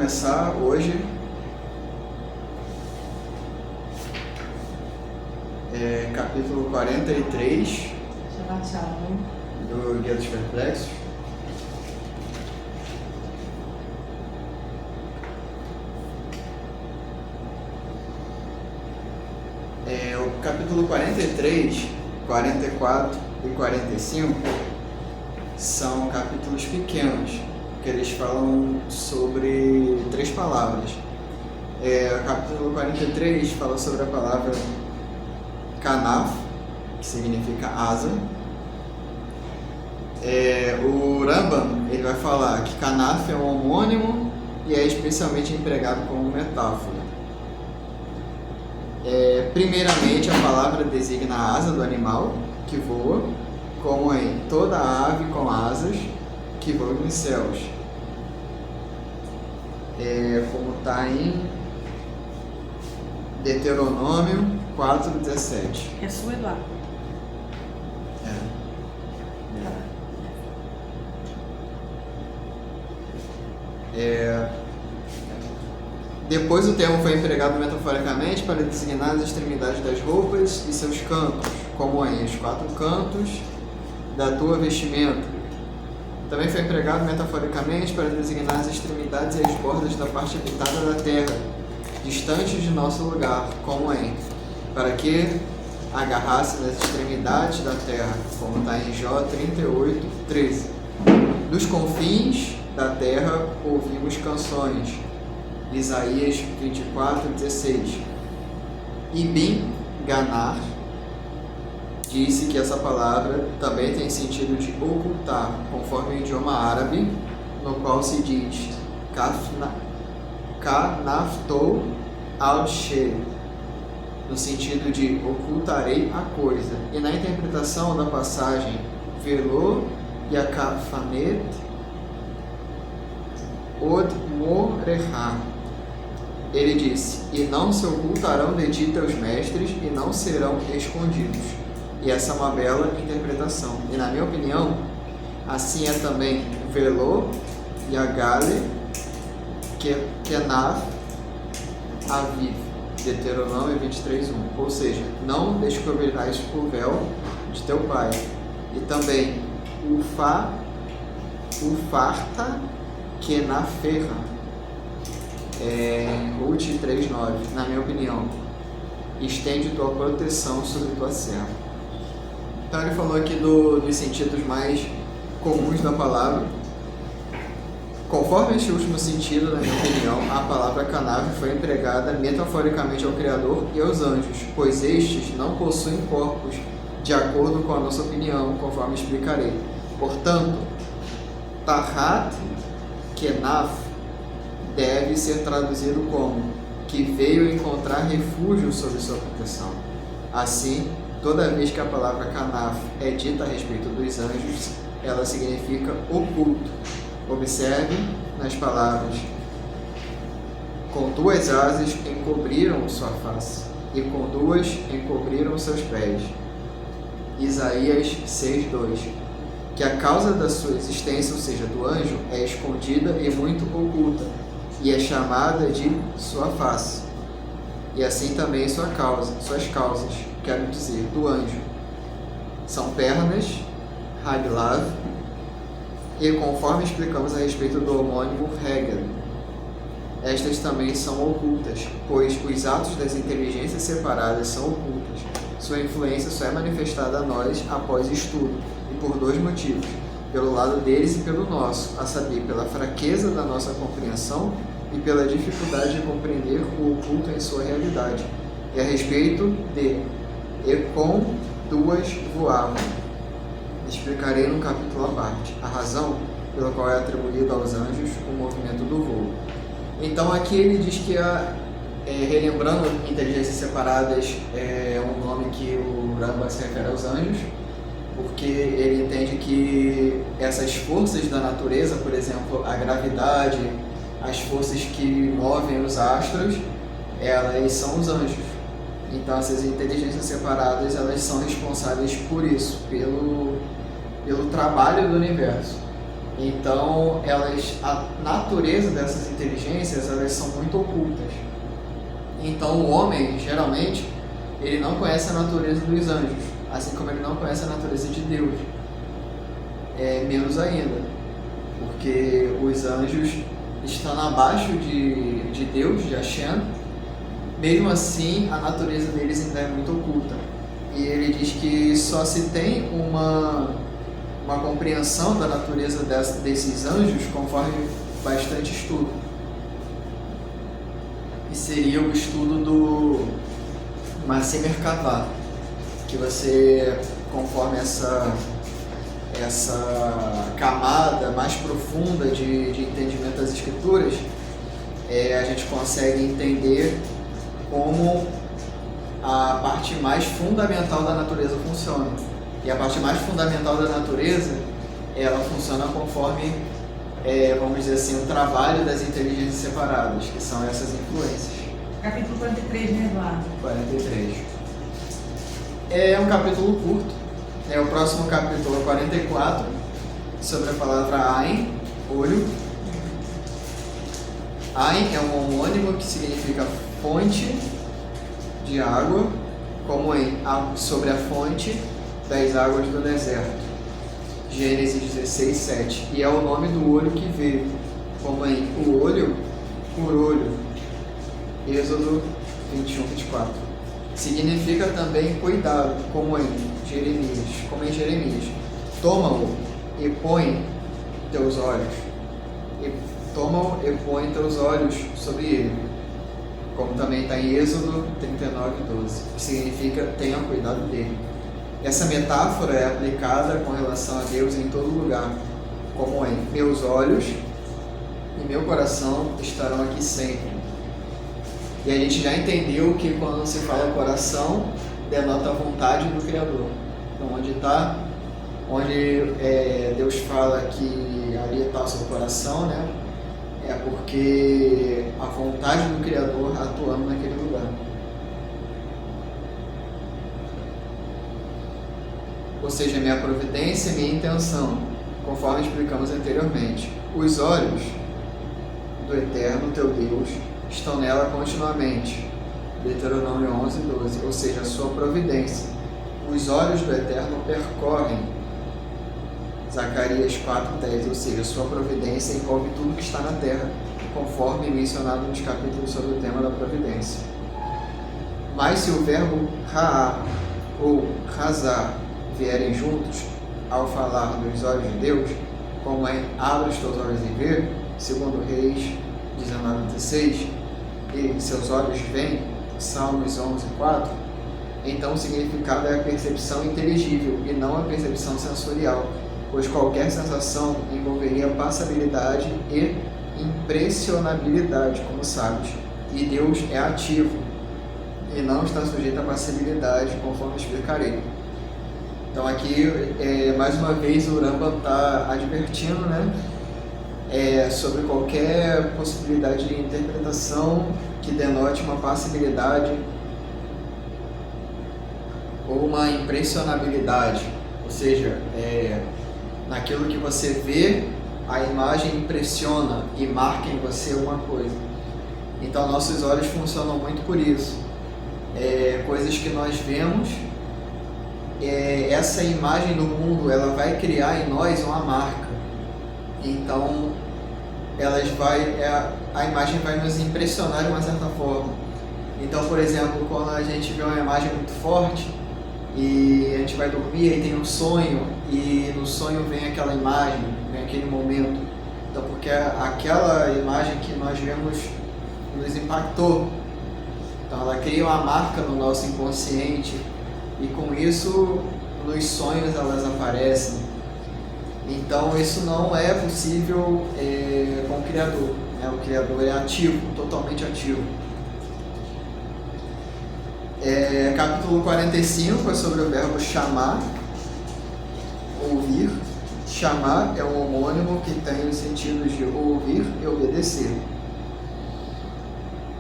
começar hoje capítulo 43 do Guia dos Perplexos. O capítulo 43, 44 e 45 são capítulos pequenos, que eles falam sobre 3 palavras. O capítulo 43 fala sobre a palavra Kanaf, que significa asa. O Rambam ele vai falar que Kanaf é um homônimo e é especialmente empregado como metáfora. Primeiramente, a palavra designa a asa do animal que voa, como em toda ave com asas que voa nos céus. Como está em Deuteronômio 4:17. É sua, Eduardo? Depois o termo foi empregado metaforicamente para designar as extremidades das roupas e seus cantos, como em os 4 cantos da tua vestimenta. Também foi empregado metaforicamente para designar as extremidades e as bordas da parte habitada da terra, distantes de nosso lugar, como em para que agarrasse nas extremidades da terra, como está em Jó 38:13. Dos confins da terra ouvimos canções, Isaías 24:16. Ibn Ganar disse que essa palavra também tem sentido de ocultar, conforme o idioma árabe, no qual se diz Kanaftou al-Shay, no sentido de ocultarei a coisa. E na interpretação da passagem Velo Yakafanet Od Moreha, ele disse: e não se ocultarão de ti teus mestres e não serão escondidos. E essa é uma bela interpretação. E na minha opinião, assim é também Velo Yagale Kenaf Aviv, Deuteronômio 23:1. Ou seja, não descobrirás o véu de teu pai. E também Ufarta Kenaferra, Ruth 3:9. Na minha opinião, estende tua proteção sobre tua serva. Então ele falou aqui dos sentidos mais comuns da palavra. Conforme este último sentido, na minha opinião, a palavra Kanaf foi empregada metaforicamente ao Criador e aos anjos, pois estes não possuem corpos, de acordo com a nossa opinião, conforme explicarei. Portanto, Tahat Kenaf deve ser traduzido como que veio encontrar refúgio sob sua proteção. Assim, toda vez que a palavra Kanaf é dita a respeito dos anjos, ela significa oculto. Observe nas palavras: com 2 asas encobriram sua face, e com 2 encobriram seus pés. Isaías 6:2. Que a causa da sua existência, ou seja, do anjo, é escondida e muito oculta, e é chamada de sua face. E assim também suas causas, quero dizer, do anjo, são pernas, Haglav, e conforme explicamos a respeito do homônimo Hegel, estas também são ocultas, pois os atos das inteligências separadas são ocultas. Sua influência só é manifestada a nós após estudo, e por 2 motivos: pelo lado deles e pelo nosso, a saber, pela fraqueza da nossa compreensão e pela dificuldade de compreender o oculto em sua realidade. E a respeito de e com 2 voavam, explicarei num capítulo à parte a razão pela qual é atribuído aos anjos o movimento do voo. Então aqui ele diz que, relembrando inteligências separadas, é um nome que o Rambam se refere aos anjos, porque ele entende que essas forças da natureza, por exemplo, a gravidade, as forças que movem os astros, elas são os anjos. Então essas inteligências separadas, elas são responsáveis por isso, pelo trabalho do universo. Então, a natureza dessas inteligências, elas são muito ocultas. Então, o homem, geralmente, ele não conhece a natureza dos anjos, assim como ele não conhece a natureza de Deus. Menos ainda, porque os anjos estão abaixo de Deus, de Hashem. Mesmo assim, a natureza deles ainda é muito oculta. E ele diz que só se tem uma compreensão da natureza desses anjos conforme bastante estudo. E seria o estudo do Massim Merkabah, que você, conforme essa camada mais profunda de entendimento das escrituras, a gente consegue entender como a parte mais fundamental da natureza funciona. E a parte mais fundamental da natureza, ela funciona conforme, vamos dizer assim, o trabalho das inteligências separadas, que são essas influências. Capítulo 43, né, Eduardo? 43. É um capítulo curto. O próximo capítulo é 44, sobre a palavra Ain, olho. Ain é um homônimo que significa fonte de água, como sobre a fonte das águas do deserto. Gênesis 16, 7. E é o nome do olho que vê, como o olho por olho. Êxodo 21, 24. Significa também cuidado, como em Jeremias. Toma-o e põe teus olhos. Toma-o e põe teus olhos sobre ele. Como também está em Êxodo 39, 12. Que significa tenha cuidado dele. Essa metáfora é aplicada com relação a Deus em todo lugar. Como meus olhos e meu coração estarão aqui sempre. E a gente já entendeu que quando se fala coração, denota a vontade do Criador. Então, onde Deus fala que ali está o seu coração, né? É porque a vontade do Criador atuando naquele lugar. Ou seja, minha providência e minha intenção, conforme explicamos anteriormente. Os olhos do Eterno, teu Deus, estão nela continuamente. Deuteronômio 11, 12. Ou seja, a sua providência. Os olhos do Eterno percorrem. Zacarias 4, 10. Ou seja, a sua providência envolve tudo que está na terra, conforme mencionado nos capítulos sobre o tema da providência. Mas se o verbo ra'á ou razar vierem juntos, ao falar dos olhos de Deus, como abre os teus olhos e vê, segundo Reis 19:16, e seus olhos veem, Salmos 11:4, então o significado é a percepção inteligível e não a percepção sensorial, pois qualquer sensação envolveria passabilidade e impressionabilidade, como sabes, e Deus é ativo e não está sujeito a passibilidade, conforme explicarei. Então aqui, mais uma vez, o Rambam está advertindo, né, sobre qualquer possibilidade de interpretação que denote uma passibilidade ou uma impressionabilidade, ou seja, naquilo que você vê, a imagem impressiona e marca em você uma coisa. Então nossos olhos funcionam muito por isso. Coisas que nós vemos, essa imagem do mundo, ela vai criar em nós uma marca. Então a imagem vai nos impressionar de uma certa forma. Então, por exemplo, quando a gente vê uma imagem muito forte e a gente vai dormir e tem um sonho, e no sonho vem aquela imagem, vem aquele momento. Então, porque aquela imagem que nós vemos nos impactou. Então ela cria uma marca no nosso inconsciente e com isso nos sonhos elas aparecem. Então isso não é possível com o Criador, né? O Criador é ativo, totalmente ativo. Capítulo 45 é sobre o verbo chamar, ouvir. Chamar é um homônimo que tem os sentidos de ouvir e obedecer.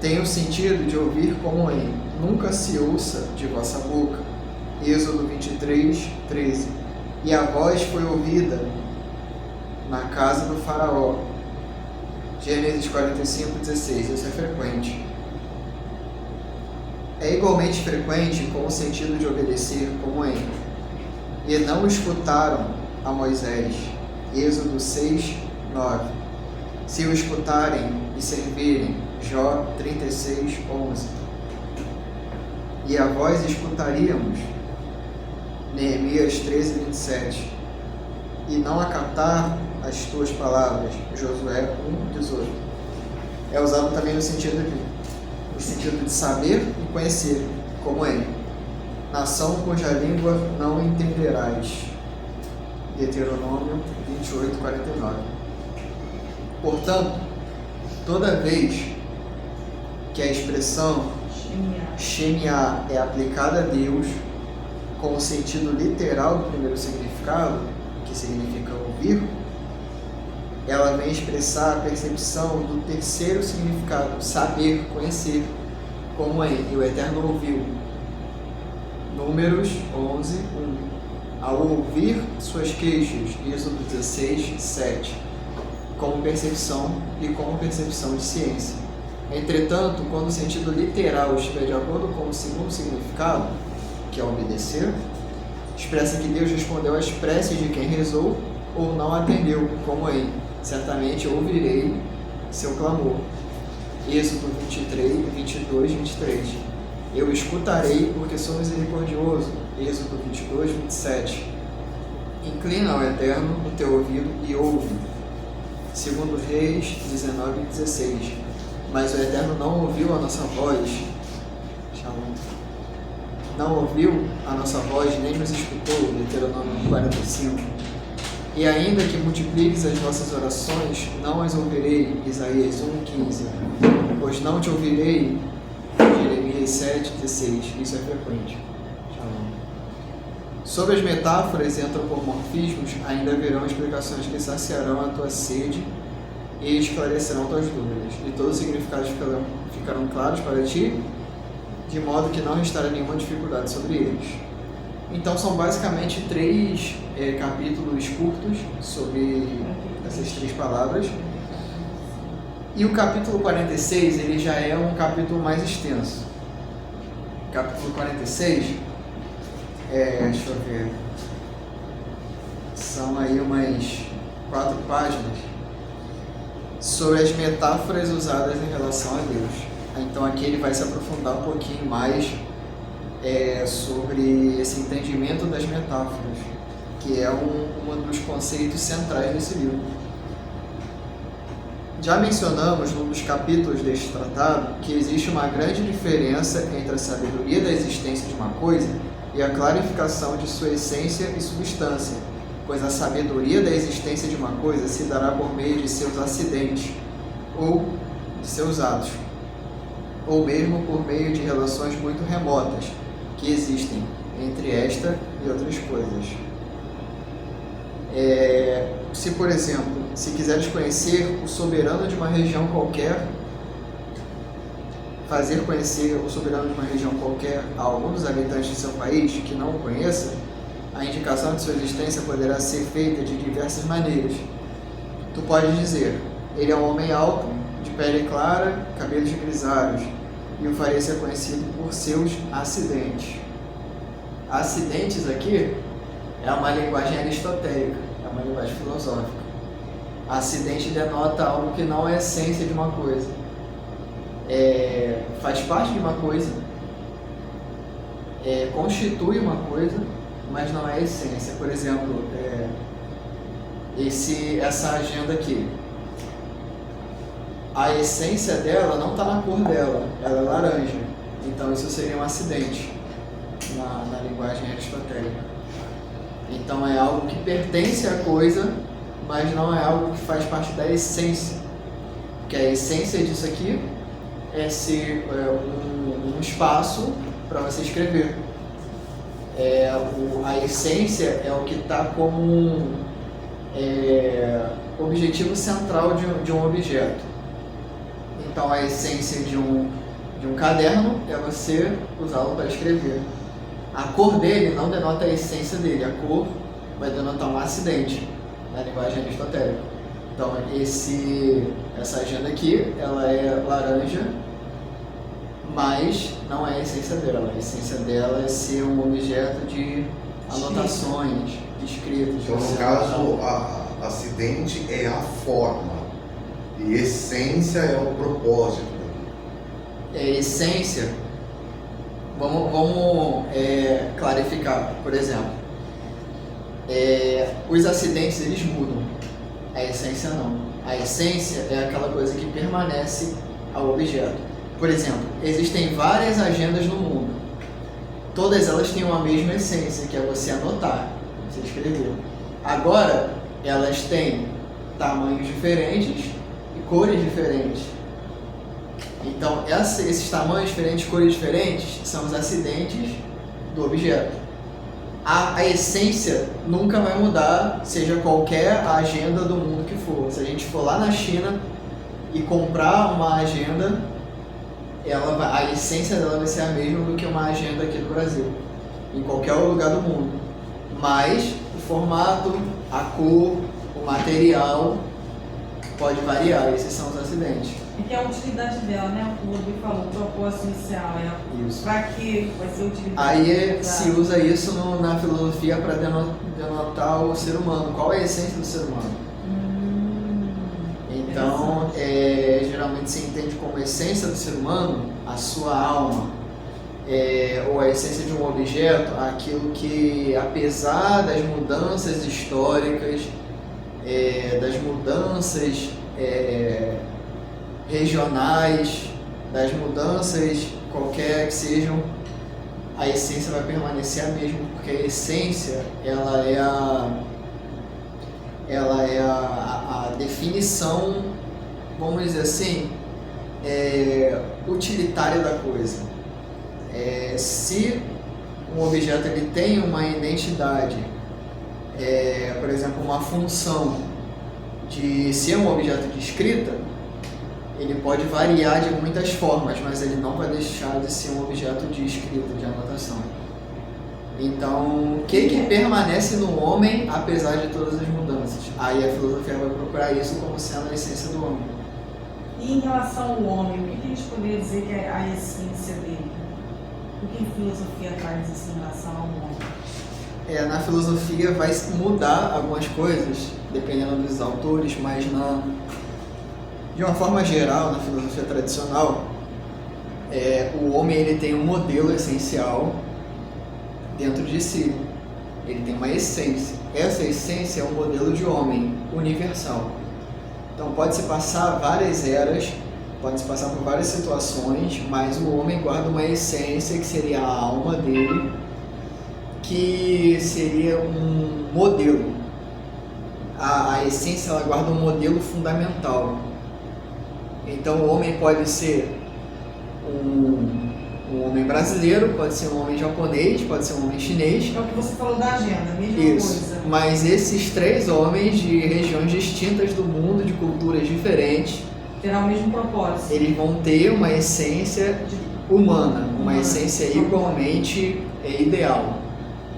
Tem o sentido de ouvir como nunca se ouça de vossa boca. Êxodo 23, 13. E a voz foi ouvida na casa do faraó. Gênesis 45:16. Isso é frequente. É igualmente frequente com o sentido de obedecer, como em e não escutaram a Moisés. Êxodo 6:9. Se o escutarem e servirem. Jó 36:11. E a vós escutaríamos. Neemias 13:27. E não acatar as tuas palavras. Josué 1:18. É usado também no sentido de saber e conhecer, como ele. Nação cuja língua não entenderás. Deuteronômio 28:49. Portanto, toda vez que a expressão Shemiá é aplicada a Deus com o sentido literal do primeiro significado, que significa ouvir, ela vem expressar a percepção do terceiro significado, saber, conhecer, como é, e o Eterno ouviu. Números 11:1. Ao ouvir suas queixas, Êxodo 16:7, como percepção e como percepção de ciência. Entretanto, quando o sentido literal estiver de acordo com o segundo significado, que é obedecer, expressa que Deus respondeu às preces de quem rezou ou não atendeu, como em certamente ouvirei seu clamor. Êxodo 22:23. Eu escutarei porque sou misericordioso. Êxodo 22:27. Inclina ao Eterno o teu ouvido e ouve. Segundo Reis 19:16. Mas o Eterno não ouviu a nossa voz. Shalom. Não ouviu a nossa voz, nem nos escutou. Deuteronômio 45. E ainda que multipliques as vossas orações, não as ouvirei. Isaías 1:15. Pois não te ouvirei. Jeremias 7:16. Isso é frequente. Shalom. Sobre as metáforas e antropomorfismos, ainda haverão explicações que saciarão a tua sede e esclarecerão tuas dúvidas, e todos os significados ficarão claros para ti, de modo que não restará nenhuma dificuldade sobre eles. Então são basicamente 3 capítulos curtos sobre essas 3 palavras, e o capítulo 46 ele já é um capítulo mais extenso. Capítulo 46, deixa eu ver, são aí umas 4 páginas, sobre as metáforas usadas em relação a Deus. Então aqui ele vai se aprofundar um pouquinho mais sobre esse entendimento das metáforas, que é um dos conceitos centrais desse livro. Já mencionamos num dos capítulos deste tratado que existe uma grande diferença entre a sabedoria da existência de uma coisa e a clarificação de sua essência e substância, pois a sabedoria da existência de uma coisa se dará por meio de seus acidentes, ou de seus atos, ou mesmo por meio de relações muito remotas que existem entre esta e outras coisas. Se, por exemplo, se quiseres conhecer o soberano de uma região qualquer, fazer conhecer o soberano de uma região qualquer a algum dos habitantes de seu país que não o conheça, a indicação de sua existência poderá ser feita de diversas maneiras. Tu podes dizer, ele é um homem alto, de pele clara, cabelos grisalhos, e o farei ser conhecido por seus acidentes. Acidentes aqui é uma linguagem aristotélica, é uma linguagem filosófica. Acidente denota algo que não é a essência de uma coisa. Faz parte de uma coisa, constitui uma coisa, mas não é a essência. Por exemplo, essa agenda aqui, a essência dela não está na cor dela, ela é laranja. Então isso seria um acidente na linguagem aristotélica. Então é algo que pertence à coisa, mas não é algo que faz parte da essência. Porque a essência disso aqui é ser um espaço para você escrever. A essência é o que está como um objetivo central de um objeto. Então a essência de um caderno é você usá-lo para escrever. A cor dele não denota a essência dele, a cor vai denotar um acidente. na linguagem aristotélica. Então, essa agenda aqui, ela é laranja, mas não é a essência dela. A essência dela é ser um objeto de anotações, de escritas. Então, no caso, acidente é a forma e essência é o propósito. Essência, vamos clarificar, por exemplo, os acidentes eles mudam, a essência não. A essência é aquela coisa que permanece ao objeto. Por exemplo, existem várias agendas no mundo, todas elas têm uma mesma essência, que é você anotar, você escrever. Agora, elas têm tamanhos diferentes e cores diferentes. Então, esses tamanhos diferentes, cores diferentes, são os acidentes do objeto. A essência nunca vai mudar, seja qualquer agenda do mundo que for. Se a gente for lá na China e comprar uma agenda, a essência dela vai ser a mesma do que uma agenda aqui do Brasil, em qualquer lugar do mundo. Mas o formato, a cor, o material pode variar. Esses são os acidentes. E que é a utilidade dela, né? O Rodrigo falou, o propósito inicial é Isso. para que vai ser utilidade. Aí se usa isso na filosofia para denotar o ser humano. Qual é a essência do ser humano? Então, geralmente se entende como essência do ser humano a sua alma, ou a essência de um objeto, aquilo que, apesar das mudanças históricas, das mudanças regionais, das mudanças qualquer que sejam, a essência vai permanecer a mesma, porque a essência ela é a definição, vamos dizer assim, utilitária da coisa. Se um objeto ele tem uma identidade, por exemplo, uma função de ser um objeto de escrita, ele pode variar de muitas formas, mas ele não vai deixar de ser um objeto de escrita, de anotação. Então, o que permanece no homem apesar de todas as mudanças? Aí a filosofia vai procurar isso como sendo a essência do homem. E em relação ao homem, o que a gente poderia dizer que é a essência dele? O que a filosofia traz assim, em relação ao homem? Na filosofia vai mudar algumas coisas, dependendo dos autores, mas de uma forma geral, na filosofia tradicional, o homem ele tem um modelo essencial dentro de si. Ele tem uma essência. Essa essência é um modelo de homem universal. Então pode-se passar várias eras, pode-se passar por várias situações, mas o homem guarda uma essência que seria a alma dele, que seria um modelo. A essência ela guarda um modelo fundamental. Então o homem pode ser um homem brasileiro, pode ser um homem japonês, pode ser um homem chinês. É o que você falou da agenda, a mesma coisa. Mas esses três homens de regiões distintas do mundo, de culturas diferentes, terá o mesmo propósito. Eles vão ter uma essência humana, uma essência igualmente ideal.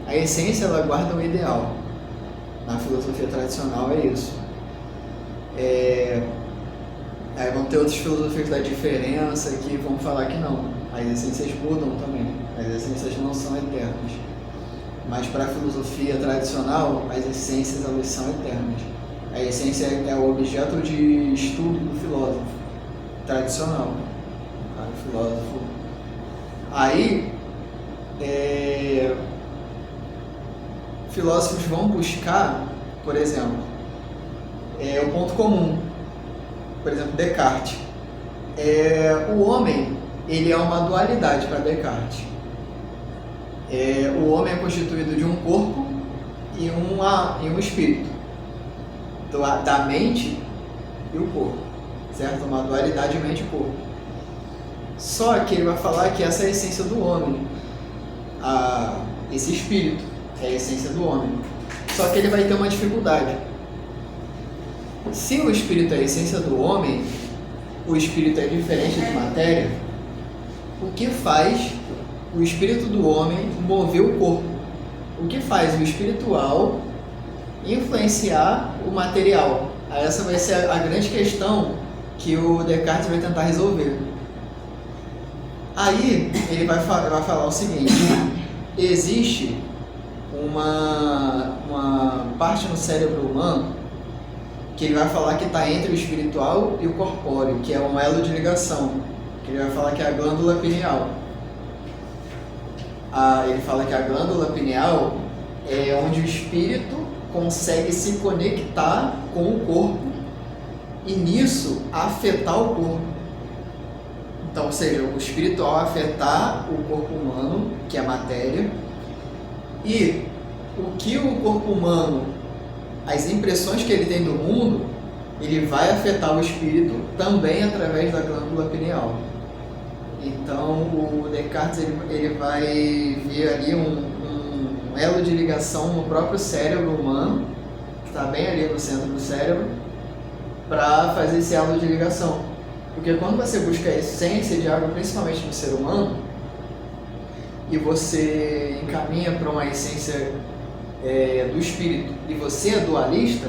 A essência ela guarda o ideal. Na filosofia tradicional é isso. Aí vão ter outras filosofias da diferença que vão falar que não. As essências mudam também. As essências não são eternas. Mas para a filosofia tradicional, as essências elas são eternas. A essência é o objeto de estudo do filósofo tradicional. O filósofo. Aí, filósofos vão buscar, por exemplo, o ponto comum. Por exemplo, Descartes. O homem, ele é uma dualidade para Descartes. O homem é constituído de um corpo e um espírito. Da mente e o corpo. Certo? Uma dualidade mente e corpo. Só que ele vai falar que essa é a essência do homem. Esse espírito é a essência do homem. Só que ele vai ter uma dificuldade. Se o espírito é a essência do homem, o espírito é diferente de matéria, o que faz o espírito do homem mover o corpo? O que faz o espiritual influenciar o material. Essa vai ser a grande questão que o Descartes vai tentar resolver. Aí ele vai falar o seguinte: existe uma parte no cérebro humano que ele vai falar que está entre o espiritual e o corpóreo, que é um elo de ligação, que ele vai falar que é a glândula pineal. Ele fala que a glândula pineal é onde o espírito consegue se conectar com o corpo e nisso afetar o corpo. Então, ou seja, o espiritual afetar o corpo humano, que é a matéria, e o que o corpo humano, as impressões que ele tem do mundo, ele vai afetar o espírito também através da glândula pineal. Então, o Descartes ele vai ver ali um elo de ligação no próprio cérebro humano, que está bem ali no centro do cérebro, para fazer esse elo de ligação. Porque quando você busca a essência de algo, principalmente no ser humano, e você encaminha para uma essência do espírito, e você é dualista,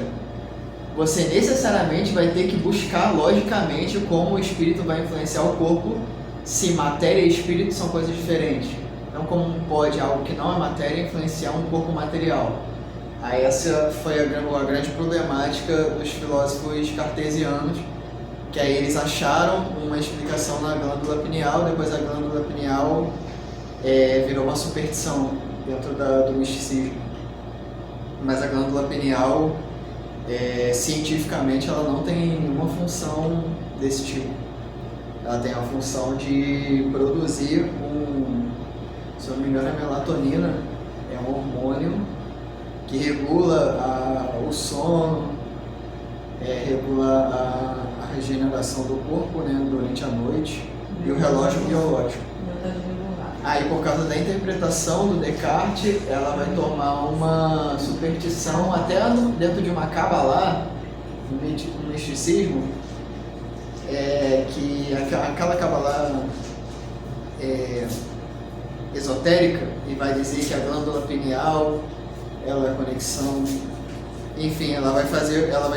você necessariamente vai ter que buscar logicamente como o espírito vai influenciar o corpo, se matéria e espírito são coisas diferentes. Então, como pode algo que não é matéria influenciar um corpo material? Aí essa foi a grande problemática dos filósofos cartesianos, que aí eles acharam uma explicação na glândula pineal, depois a glândula pineal virou uma superstição dentro do misticismo. Mas a glândula pineal, cientificamente, ela não tem nenhuma função desse tipo. Ela tem a função de produzir se eu não me engano, a melatonina é um hormônio que regula o sono, regula a regeneração do corpo, né, durante a noite, e o relógio biológico. Aí, por causa da interpretação do Descartes, ela vai tomar uma superstição até dentro de uma Kabbalah, no misticismo, que aquela Kabbalah esotérica, e vai dizer que a glândula pineal ela é a conexão, enfim, ela vai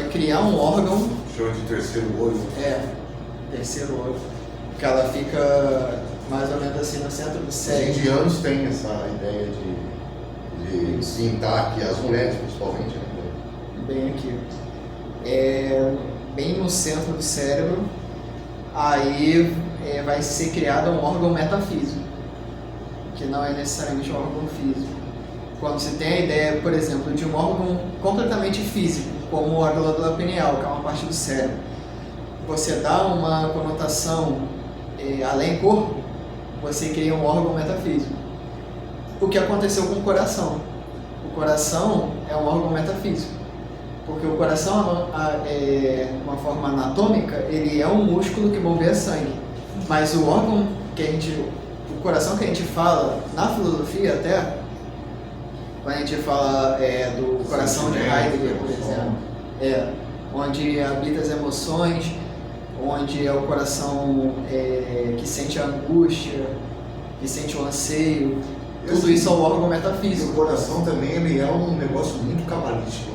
criar um órgão, chama de terceiro olho. Terceiro olho, que ela fica mais ou menos assim no centro do cérebro. Os indianos têm essa ideia de pintar aqui, as mulheres principalmente, né? Bem aqui, bem no centro do cérebro. Aí vai ser criado um órgão metafísico, que não é necessariamente um órgão físico. Quando você tem a ideia, por exemplo, de um órgão completamente físico, como a glândula pineal, que é uma parte do cérebro, você dá uma conotação além corpo, você cria um órgão metafísico. O que aconteceu com o coração? O coração é um órgão metafísico, porque o coração, uma forma anatômica, ele é um músculo que bombeia sangue, mas o órgão o coração que a gente fala na filosofia, até quando a gente fala do coração de Heidegger, por exemplo, onde habita as emoções, onde é o coração que sente a angústia, que sente o anseio, tudo isso é o órgão metafísico. E o coração também ele é um negócio muito cabalístico.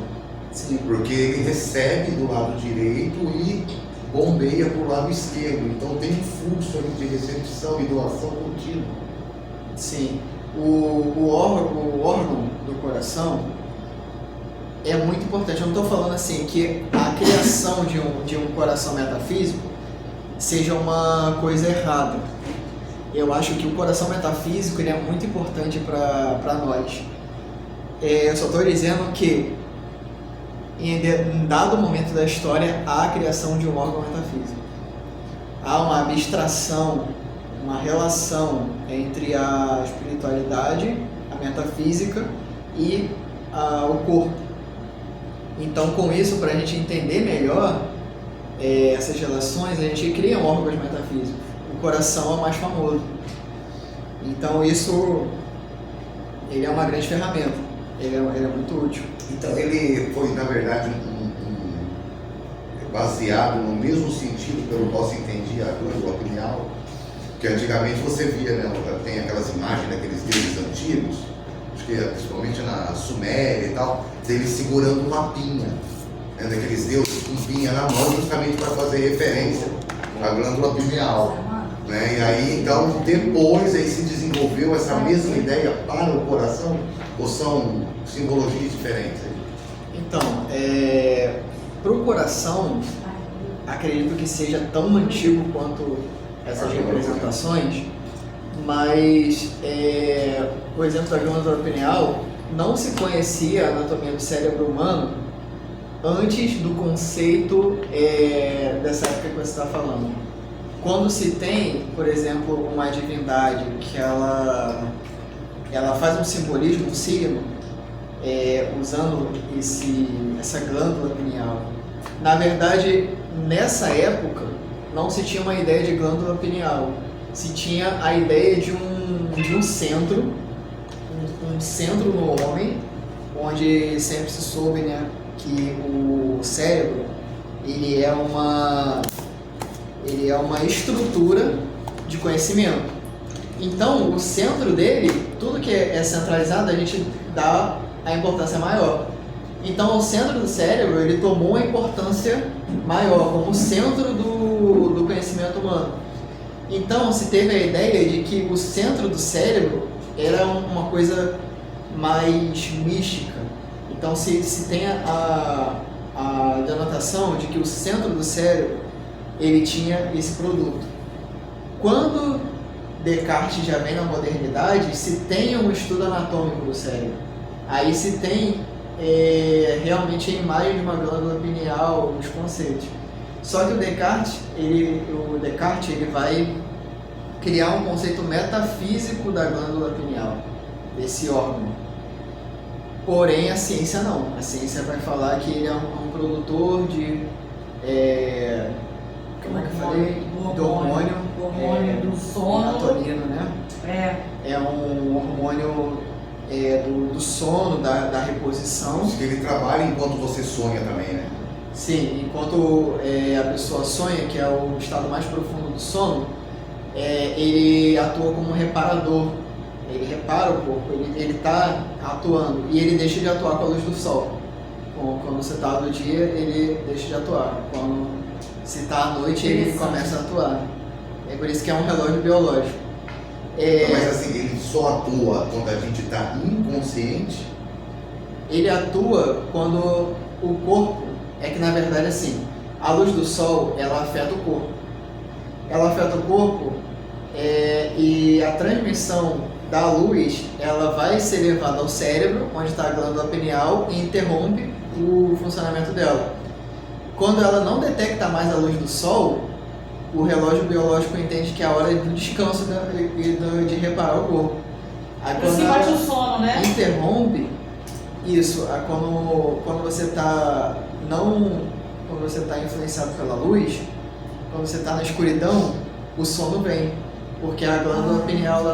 Sim. Porque ele recebe do lado direito e bombeia para o lado esquerdo. Então tem um fluxo ali de recepção e doação contínua. Sim. O órgão do coração é muito importante. Eu não estou falando assim que a criação de um coração metafísico seja uma coisa errada. Eu acho que o coração metafísico ele é muito importante para nós. Eu só estou dizendo que em dado momento da história há a criação de um órgão metafísico. Há uma abstração, uma relação entre a espiritualidade, a metafísica e o corpo. Então, com isso, para a gente entender melhor essas relações, a gente cria um órgão metafísico. O coração é o mais famoso. Então, ele é uma grande ferramenta. Ele é muito útil. Então, ele foi, na verdade, baseado no mesmo sentido pelo qual se entendia a glândula pineal, que antigamente você via, né, tem aquelas imagens daqueles deuses antigos, acho que principalmente na Suméria e tal, deles segurando uma pinha, né, daqueles deuses com pinha na mão, justamente para fazer referência à glândula pineal. Né? E aí, então, depois aí se desenvolveu essa mesma ideia para o coração, ou são simbologias diferentes? Então, para o coração, acredito que seja tão antigo quanto essas representações, mas, por exemplo, da glândula pineal, não se conhecia a anatomia do cérebro humano antes do conceito dessa época que você está falando. Quando se tem, por exemplo, uma divindade que ela faz um simbolismo, um signo, usando essa glândula pineal. Na verdade, nessa época, não se tinha uma ideia de glândula pineal, se tinha a ideia de um centro, um centro no homem, onde sempre se soube, né, que o cérebro ele é uma estrutura de conhecimento. Então, o centro dele, tudo que é centralizado, a gente dá a importância maior. Então, o centro do cérebro, ele tomou uma importância maior, como centro do conhecimento humano. Então, se teve a ideia de que o centro do cérebro era uma coisa mais mística. Então, se tem a denotação de que o centro do cérebro, ele tinha esse produto. Quando Descartes já vem na modernidade, se tem um estudo anatômico do cérebro. Aí se tem realmente a imagem de uma glândula pineal, os conceitos. Só que o Descartes ele vai criar um conceito metafísico da glândula pineal, desse órgão. Porém, a ciência não. A ciência vai falar que ele é um produtor de... como é que eu falei? Do hormônio. O hormônio do sono. Melatonina, né? É um hormônio do sono, da reposição. Diz que ele trabalha enquanto você sonha também, né? Sim, enquanto a pessoa sonha, que é o estado mais profundo do sono, ele atua como um reparador. Ele repara o corpo, ele está atuando e ele deixa de atuar com a luz do sol. Quando você está no dia, ele deixa de atuar. Quando se está à noite, ele começa a atuar. É por isso que é um relógio biológico. Mas assim, ele só atua quando a gente está inconsciente? Ele atua quando o corpo, que na verdade assim, a luz do sol, ela afeta o corpo. Ela afeta o corpo e a transmissão da luz, ela vai ser levada ao cérebro, onde está a glândula pineal, e interrompe o funcionamento dela. Quando ela não detecta mais a luz do sol, o relógio biológico entende que é a hora do descanso e de reparar o corpo. Aí quando ela bate o sono, né? interrompe, isso, quando você está influenciado pela luz, quando você está na escuridão, o sono vem, porque a glândula pineal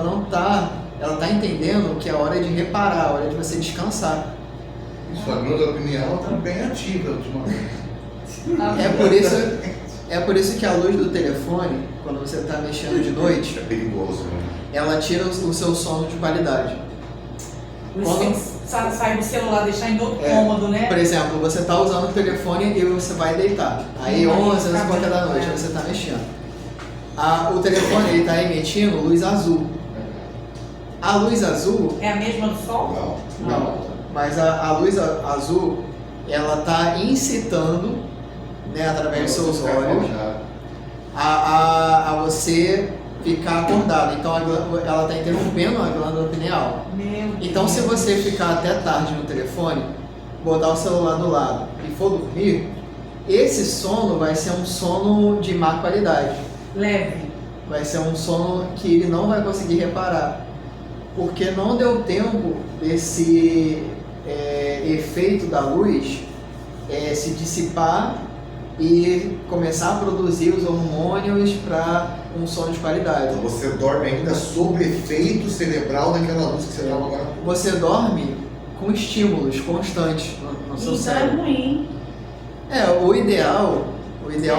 ela está entendendo que é a hora de reparar, a hora de você descansar. Isso, a glândula pineal está bem ativa ultimamente. É por isso que a luz do telefone, quando você está mexendo de noite, é perigoso, né? Ela tira o seu sono de qualidade. Você tem que sair do celular, deixar em outro cômodo, né? Por exemplo, você está usando o telefone e você vai deitar. Aí 11, 11h50 da noite, você está mexendo. O telefone está emitindo luz azul. A luz azul... É a mesma do sol? Não. Mas a luz azul, ela está incitando, né, através dos seus olhos, a você ficar acordado. Então ela está interrompendo a glândula pineal. Então se você ficar até tarde no telefone, botar o celular do lado e for dormir, esse sono vai ser um sono de má qualidade. Leve. Vai ser um sono que ele não vai conseguir reparar. Porque não deu tempo desse efeito da luz se dissipar e começar a produzir os hormônios para um sono de qualidade. Então você dorme ainda sob efeito cerebral daquela luz que você estava agora. Você dorme com estímulos constantes no seu cérebro. Isso é ruim. O ideal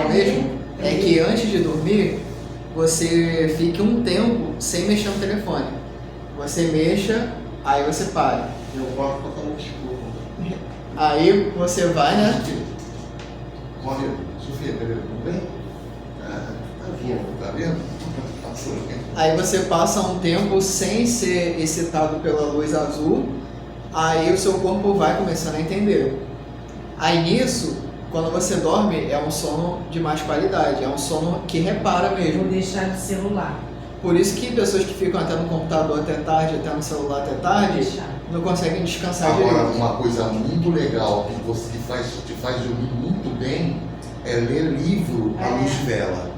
mesmo é que antes de dormir você fique um tempo sem mexer no telefone. Você mexa Aí você para. Eu gosto pra falar escuro. Aí você vai, né? Sofia, beleza? Tudo bem? Tá vendo? Aí você passa um tempo sem ser excitado pela luz azul, aí o seu corpo vai começando a entender. Aí nisso, quando você dorme, é um sono de mais qualidade, é um sono que repara mesmo. Vou deixar de celular. Por isso que pessoas que ficam até no computador até tarde, até no celular até tarde, não conseguem descansar Agora, direito. uma coisa muito legal que te faz dormir muito bem é ler livro à luz de vela.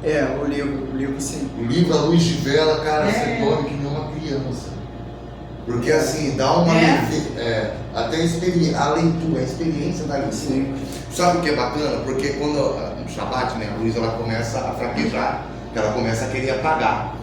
É, o livro sim. O livro à luz de vela, cara, você dorme que nem uma criança. Porque assim, dá uma até a leitura, a experiência da leitura. Sim. Sabe o que é bacana? Porque quando no Shabbat, né, a luz ela começa a fraquejar, ela começa a querer apagar.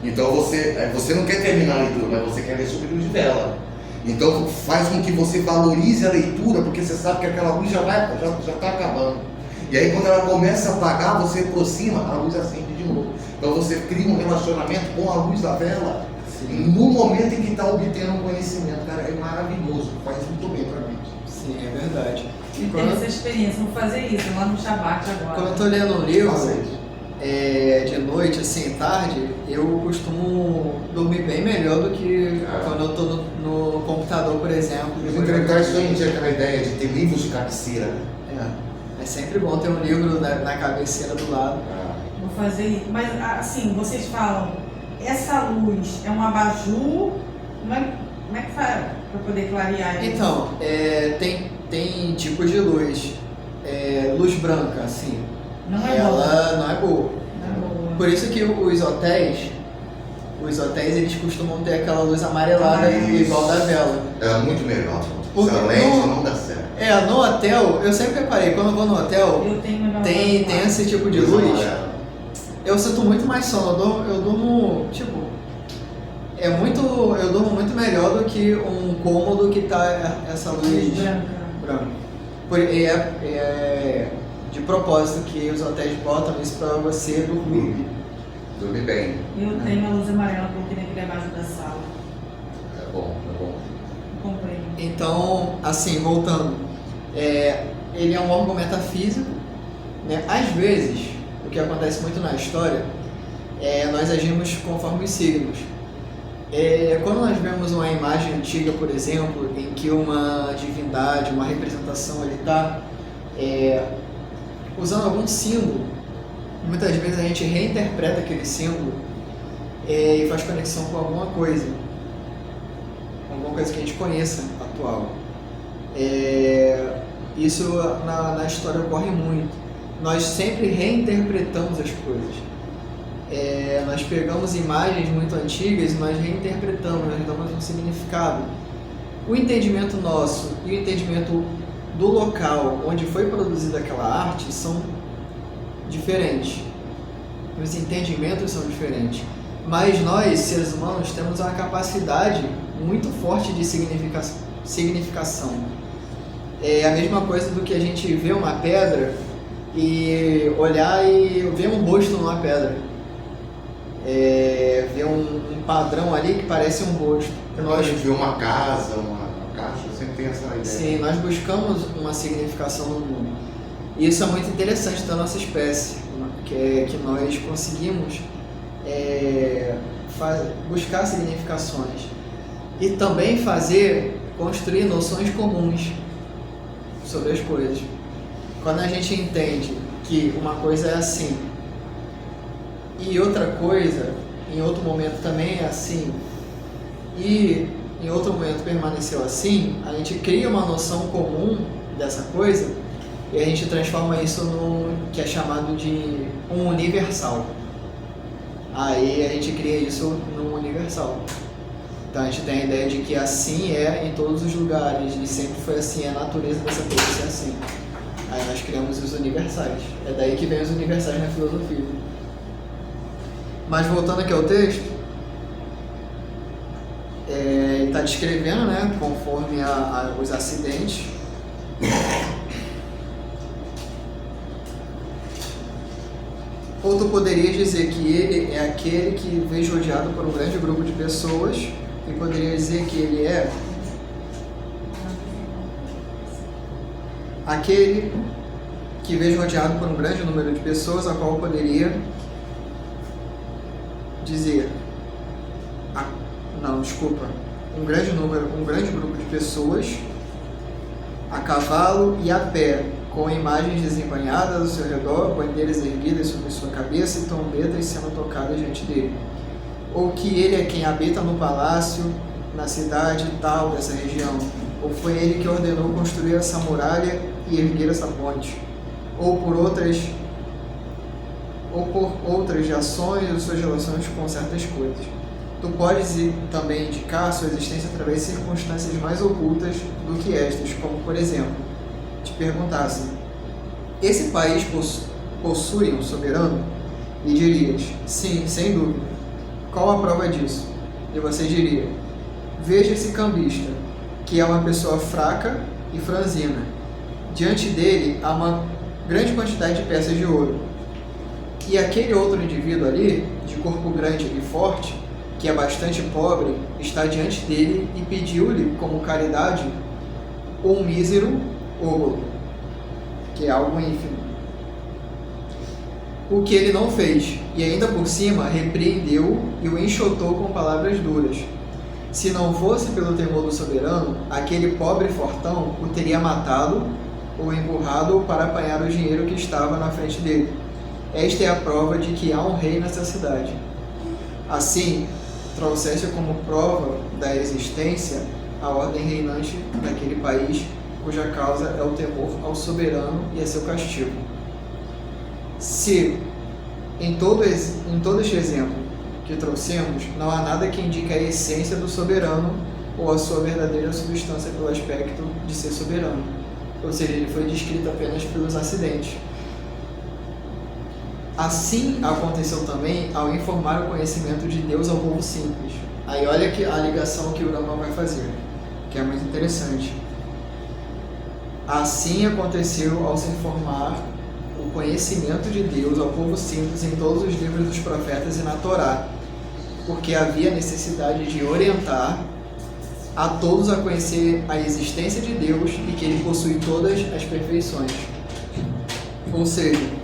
Então você não quer terminar a leitura, mas você quer ler sobre luz de vela. Então faz com que você valorize a leitura, porque você sabe que aquela luz já está acabando. E aí quando ela começa a apagar, você aproxima, a luz acende de novo. Então você cria um relacionamento com a luz da vela. Sim. No momento em que está obtendo um conhecimento, cara, é maravilhoso, faz muito bem para mim. Sim, é verdade. E tem essa experiência, vou fazer isso lá no Shabbat agora. Quando eu estou lendo um livro, de noite, assim, tarde, eu costumo dormir bem melhor do que quando eu estou no computador, por exemplo. Os intelectuais também tinham aquela ideia de ter livros de cabeceira. É sempre bom ter um livro na cabeceira do lado. Vou fazer isso. Mas, assim, vocês falam, essa luz é um abajur? Como é que faz para poder clarear isso? Então, tem tipos de luz. Luz branca, assim. Não é ela boa. não é boa. Não é boa. Por isso que os hotéis eles costumam ter aquela luz amarelada igual da vela. É muito melhor. Porque essa LED não dá certo. No hotel, eu sempre reparei, quando eu vou no hotel, tem esse tipo de luz. Eu sinto muito mais sono, eu durmo, tipo, eu durmo muito melhor do que um cômodo que tá essa luz branca. É de propósito que os hotéis botam isso pra você dormir. Dormir bem. Eu tenho a luz amarela porque naquele abaixo da sala. É bom. Comprei. Então, assim, voltando, ele é um órgão metafísico, né? Às vezes, o que acontece muito na história, nós agimos conforme os signos. Quando nós vemos uma imagem antiga, por exemplo, em que uma divindade, uma representação, ele está usando algum símbolo, muitas vezes a gente reinterpreta aquele símbolo e faz conexão com alguma coisa que a gente conheça atual. Isso na história ocorre muito. Nós sempre reinterpretamos as coisas. Nós pegamos imagens muito antigas e nós reinterpretamos, nós damos um significado. O entendimento nosso e o entendimento do local onde foi produzida aquela arte são diferentes. Os entendimentos são diferentes. Mas nós, seres humanos, temos uma capacidade muito forte de significação. É a mesma coisa do que a gente vê uma pedra e olhar e ver um rosto numa pedra. Ver um padrão ali que parece um rosto. Quando a gente vê uma casa, uma caixa, sempre tem essa ideia. Sim, nós buscamos uma significação no mundo. E isso é muito interessante da nossa espécie, que nós conseguimos buscar significações e também construir noções comuns sobre as coisas. Quando a gente entende que uma coisa é assim e outra coisa em outro momento também é assim e em outro momento permaneceu assim, a gente cria uma noção comum dessa coisa e a gente transforma isso no que é chamado de um universal. Aí a gente cria isso num universal. Então a gente tem a ideia de que assim é em todos os lugares e sempre foi assim, a natureza dessa coisa ser assim. Aí nós criamos os universais. É daí que vem os universais na filosofia. Mas voltando aqui ao texto, ele está descrevendo, né, conforme os acidentes. Ou tu poderias dizer que ele é aquele que vejo rodeado por um grande grupo de pessoas e poderia dizer que ele é aquele que vejo rodeado por um grande número de pessoas, a qual poderia dizer, um grande grupo de pessoas a cavalo e a pé, com imagens desembanhadas ao seu redor, bandeiras erguidas sobre sua cabeça e trombetas sendo tocadas diante dele. Ou que ele é quem habita no palácio, na cidade tal dessa região, ou foi ele que ordenou construir essa muralha e erguer essa ponte, ou por outras ações ou suas relações com certas coisas. Tu podes também indicar sua existência através de circunstâncias mais ocultas do que estas, como, por exemplo, te perguntassem: esse país possui um soberano? E dirias: sim, sem dúvida. Qual a prova disso? E você diria: veja esse cambista, que é uma pessoa fraca e franzina. Diante dele há uma grande quantidade de peças de ouro. E aquele outro indivíduo ali, de corpo grande e forte, que é bastante pobre, está diante dele e pediu-lhe, como caridade, um mísero ouro, que é algo ínfimo. O que ele não fez, e ainda por cima repreendeu e o enxotou com palavras duras. Se não fosse pelo temor do soberano, aquele pobre fortão o teria matado ou emburrado para apanhar o dinheiro que estava na frente dele. Esta é a prova de que há um rei nessa cidade. Assim, trouxeste como prova da existência a ordem reinante daquele país, cuja causa é o temor ao soberano e a seu castigo. Se, em todo este exemplo que trouxemos, não há nada que indique a essência do soberano ou a sua verdadeira substância pelo aspecto de ser soberano, ou seja, ele foi descrito apenas pelos acidentes. Assim aconteceu também ao informar o conhecimento de Deus ao povo simples. Aí olha que a ligação que o Rama vai fazer, que é muito interessante. Assim aconteceu ao se informar o conhecimento de Deus ao povo simples em todos os livros dos profetas e na Torá, porque havia necessidade de orientar a todos a conhecer a existência de Deus e que ele possui todas as perfeições. Ou seja,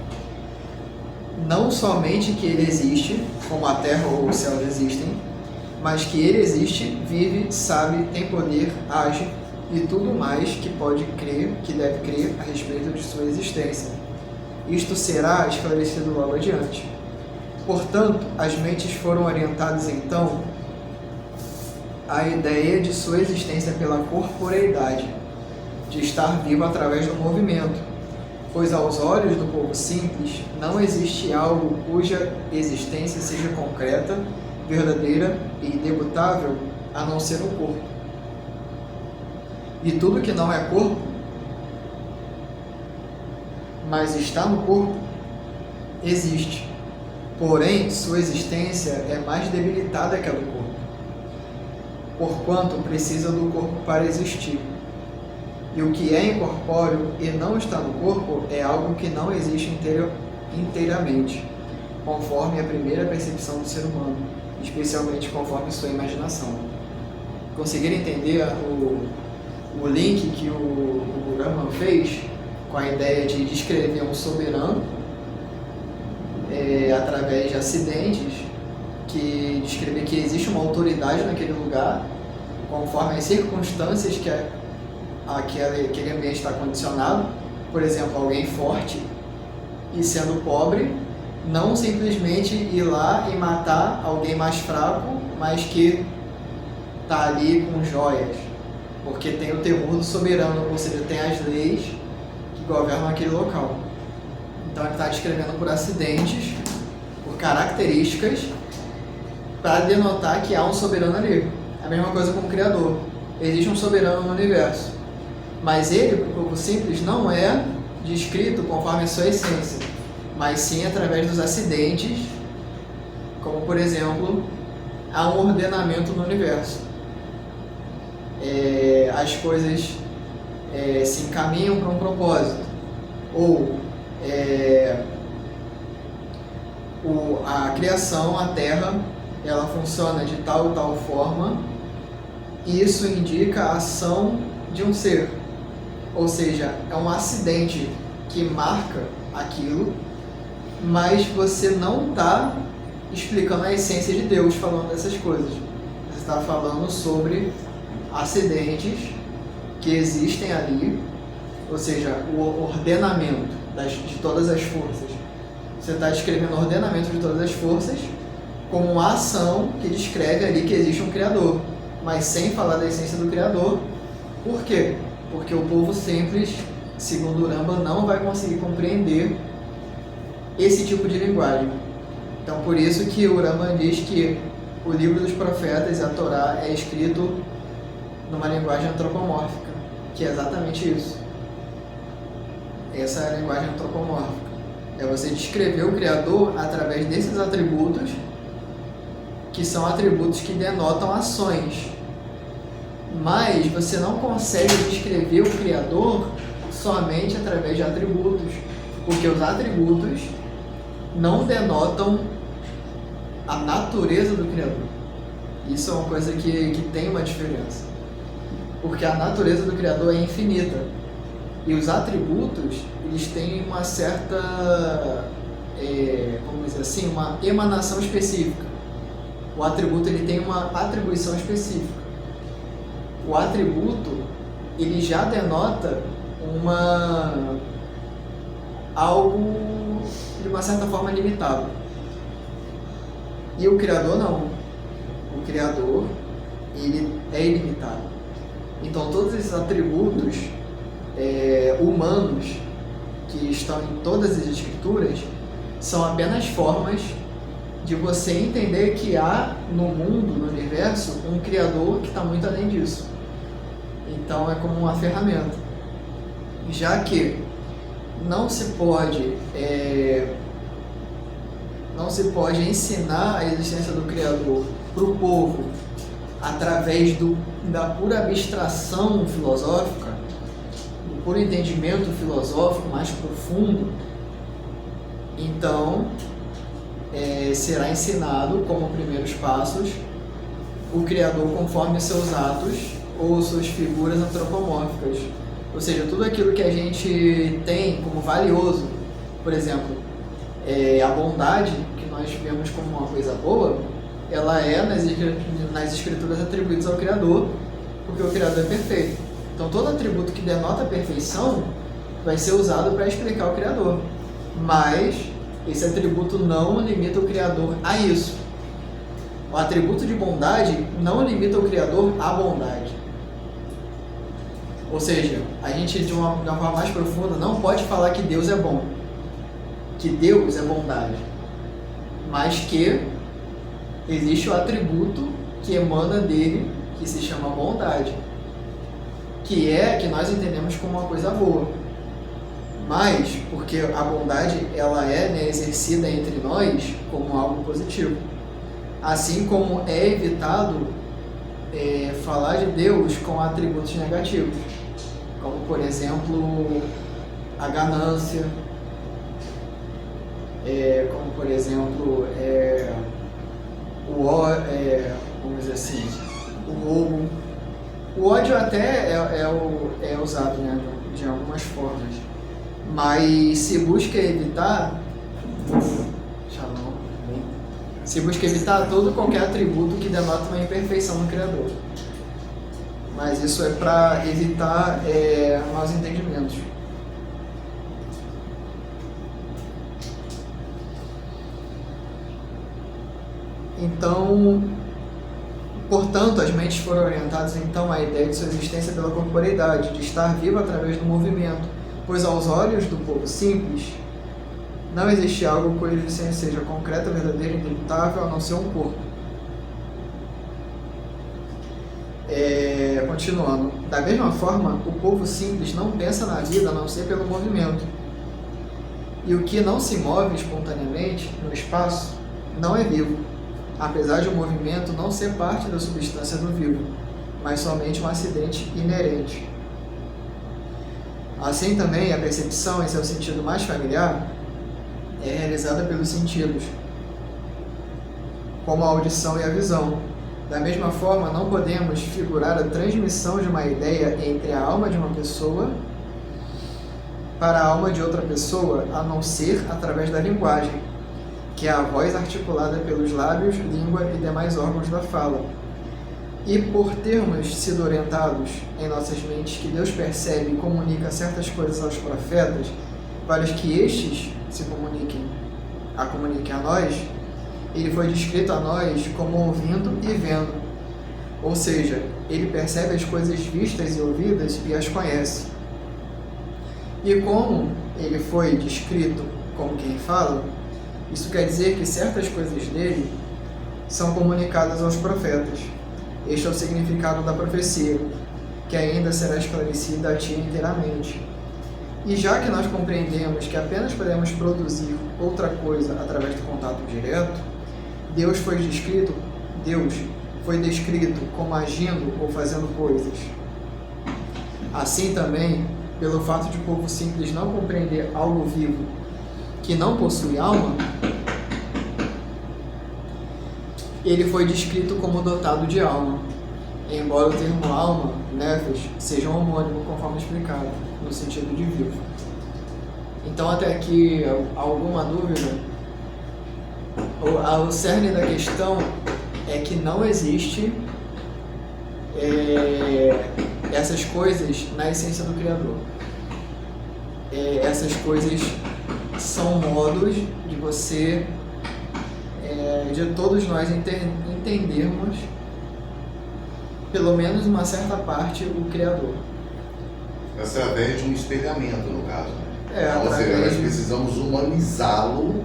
não somente que ele existe, como a terra ou o céu existem, mas que ele existe, vive, sabe, tem poder, age e tudo mais que pode crer, que deve crer a respeito de sua existência. Isto será esclarecido logo adiante. Portanto, as mentes foram orientadas então à ideia de sua existência pela corporeidade, de estar vivo através do movimento, pois aos olhos do povo simples não existe algo cuja existência seja concreta, verdadeira e inebutável, a não ser o corpo. E tudo que não é corpo, mas está no corpo, existe. Porém, sua existência é mais debilitada que a do corpo, porquanto precisa do corpo para existir. E o que é incorpóreo e não está no corpo é algo que não existe inteiramente, conforme a primeira percepção do ser humano, especialmente conforme sua imaginação. Conseguiram entender o link que o Brahman fez com a ideia de descrever um soberano através de acidentes, que descrever que existe uma autoridade naquele lugar, conforme as circunstâncias que aquele ambiente está condicionado. Por exemplo, alguém forte e sendo pobre, não simplesmente ir lá e matar alguém mais fraco, mas que está ali com joias, porque tem o temor do soberano, ou seja, tem as leis que governam aquele local. Então ele está descrevendo por acidentes, por características, para denotar que há um soberano ali. É a mesma coisa com o Criador. Existe um soberano no universo, mas ele, para o povo simples, não é descrito conforme a sua essência, mas sim através dos acidentes, como por exemplo, há um ordenamento no universo. As coisas se encaminham para um propósito, ou a criação, a Terra, ela funciona de tal e tal forma isso indica a ação de um ser, ou seja, é um acidente que marca aquilo, mas você não está explicando a essência de Deus falando dessas coisas. Você está falando sobre acidentes que existem ali, ou seja, o ordenamento de todas as forças. Você está descrevendo o ordenamento de todas as forças como uma ação que descreve ali que existe um Criador, mas sem falar da essência do Criador. Por quê? Porque o povo simples, segundo o Rambam, não vai conseguir compreender esse tipo de linguagem. Então, por isso que o Rambam diz que o livro dos profetas e a Torá é escrito numa linguagem antropomórfica, que é exatamente isso. Essa é a linguagem antropomórfica. É você descrever o Criador através desses atributos, que são atributos que denotam ações. Mas você não consegue descrever o Criador somente através de atributos, porque os atributos não denotam a natureza do Criador. Isso é uma coisa que tem uma diferença. Porque a natureza do Criador é infinita. E os atributos, eles têm uma certa, vamos dizer assim, uma emanação específica. O atributo, ele tem uma atribuição específica. O atributo, ele já denota algo de uma certa forma limitado. E o Criador não. O Criador, ele é ilimitado. Então todos esses atributos humanos que estão em todas as escrituras são apenas formas de você entender que há no mundo, no universo, um Criador que está muito além disso. Então é como uma ferramenta. Já que não se pode ensinar a existência do Criador para o povo através da pura abstração filosófica, do puro entendimento filosófico mais profundo, então será ensinado como primeiros passos o Criador conforme seus atos ou suas figuras antropomórficas. Ou seja, tudo aquilo que a gente tem como valioso, por exemplo, a bondade, que nós vemos como uma coisa boa, ela é nas escrituras atribuídas ao Criador, porque o Criador é perfeito. Então todo atributo que denota a perfeição vai ser usado para explicar o Criador. Mas esse atributo não limita o Criador a isso. O atributo de bondade não limita o Criador à bondade. Ou seja, a gente de uma forma mais profunda não pode falar que Deus é bom, que Deus é bondade, mas que existe o atributo que emana dele, que se chama bondade, que nós entendemos como uma coisa boa. Mas, porque a bondade ela é exercida entre nós como algo positivo. Assim como é evitado falar de Deus com atributos negativos, como por exemplo a ganância, como por exemplo vamos dizer assim, o roubo. O ódio até é usado, né, de algumas formas, mas se busca evitar qualquer atributo que denota uma imperfeição no Criador. Mas isso é para evitar maus entendimentos. Então, portanto, as mentes foram orientadas então à ideia de sua existência pela corporeidade, de estar viva através do movimento, pois aos olhos do povo simples não existe algo cuja existência seja concreta, verdadeira e indubitável, a não ser um corpo. Continuando, da mesma forma, o povo simples não pensa na vida a não ser pelo movimento. E o que não se move espontaneamente no espaço não é vivo, apesar de o movimento não ser parte da substância do vivo, mas somente um acidente inerente. Assim também, a percepção, em seu sentido mais familiar, é realizada pelos sentidos, como a audição e a visão, Da mesma forma, não podemos figurar a transmissão de uma ideia entre a alma de uma pessoa para a alma de outra pessoa, a não ser através da linguagem, que é a voz articulada pelos lábios, língua e demais órgãos da fala. E por termos sido orientados em nossas mentes que Deus percebe e comunica certas coisas aos profetas, para que estes se comuniquem a nós, ele foi descrito a nós como ouvindo e vendo. Ou seja, ele percebe as coisas vistas e ouvidas e as conhece. E como ele foi descrito como quem fala, isso quer dizer que certas coisas dele são comunicadas aos profetas. Este é o significado da profecia, que ainda será esclarecida a ti inteiramente. E já que nós compreendemos que apenas podemos produzir outra coisa através do contato direto, Deus foi descrito como agindo ou fazendo coisas. Assim também, pelo fato de o povo simples não compreender algo vivo que não possui alma, ele foi descrito como dotado de alma, embora o termo alma, nefesh, seja um homônimo, conforme explicado, no sentido de vivo. Então, até aqui, alguma dúvida? O cerne da questão é que não existe essas coisas na essência do Criador. Essas coisas são modos de você, de todos nós entendermos, pelo menos uma certa parte, o Criador. Através de um espelhamento, no caso. Ou seja, nós precisamos humanizá-lo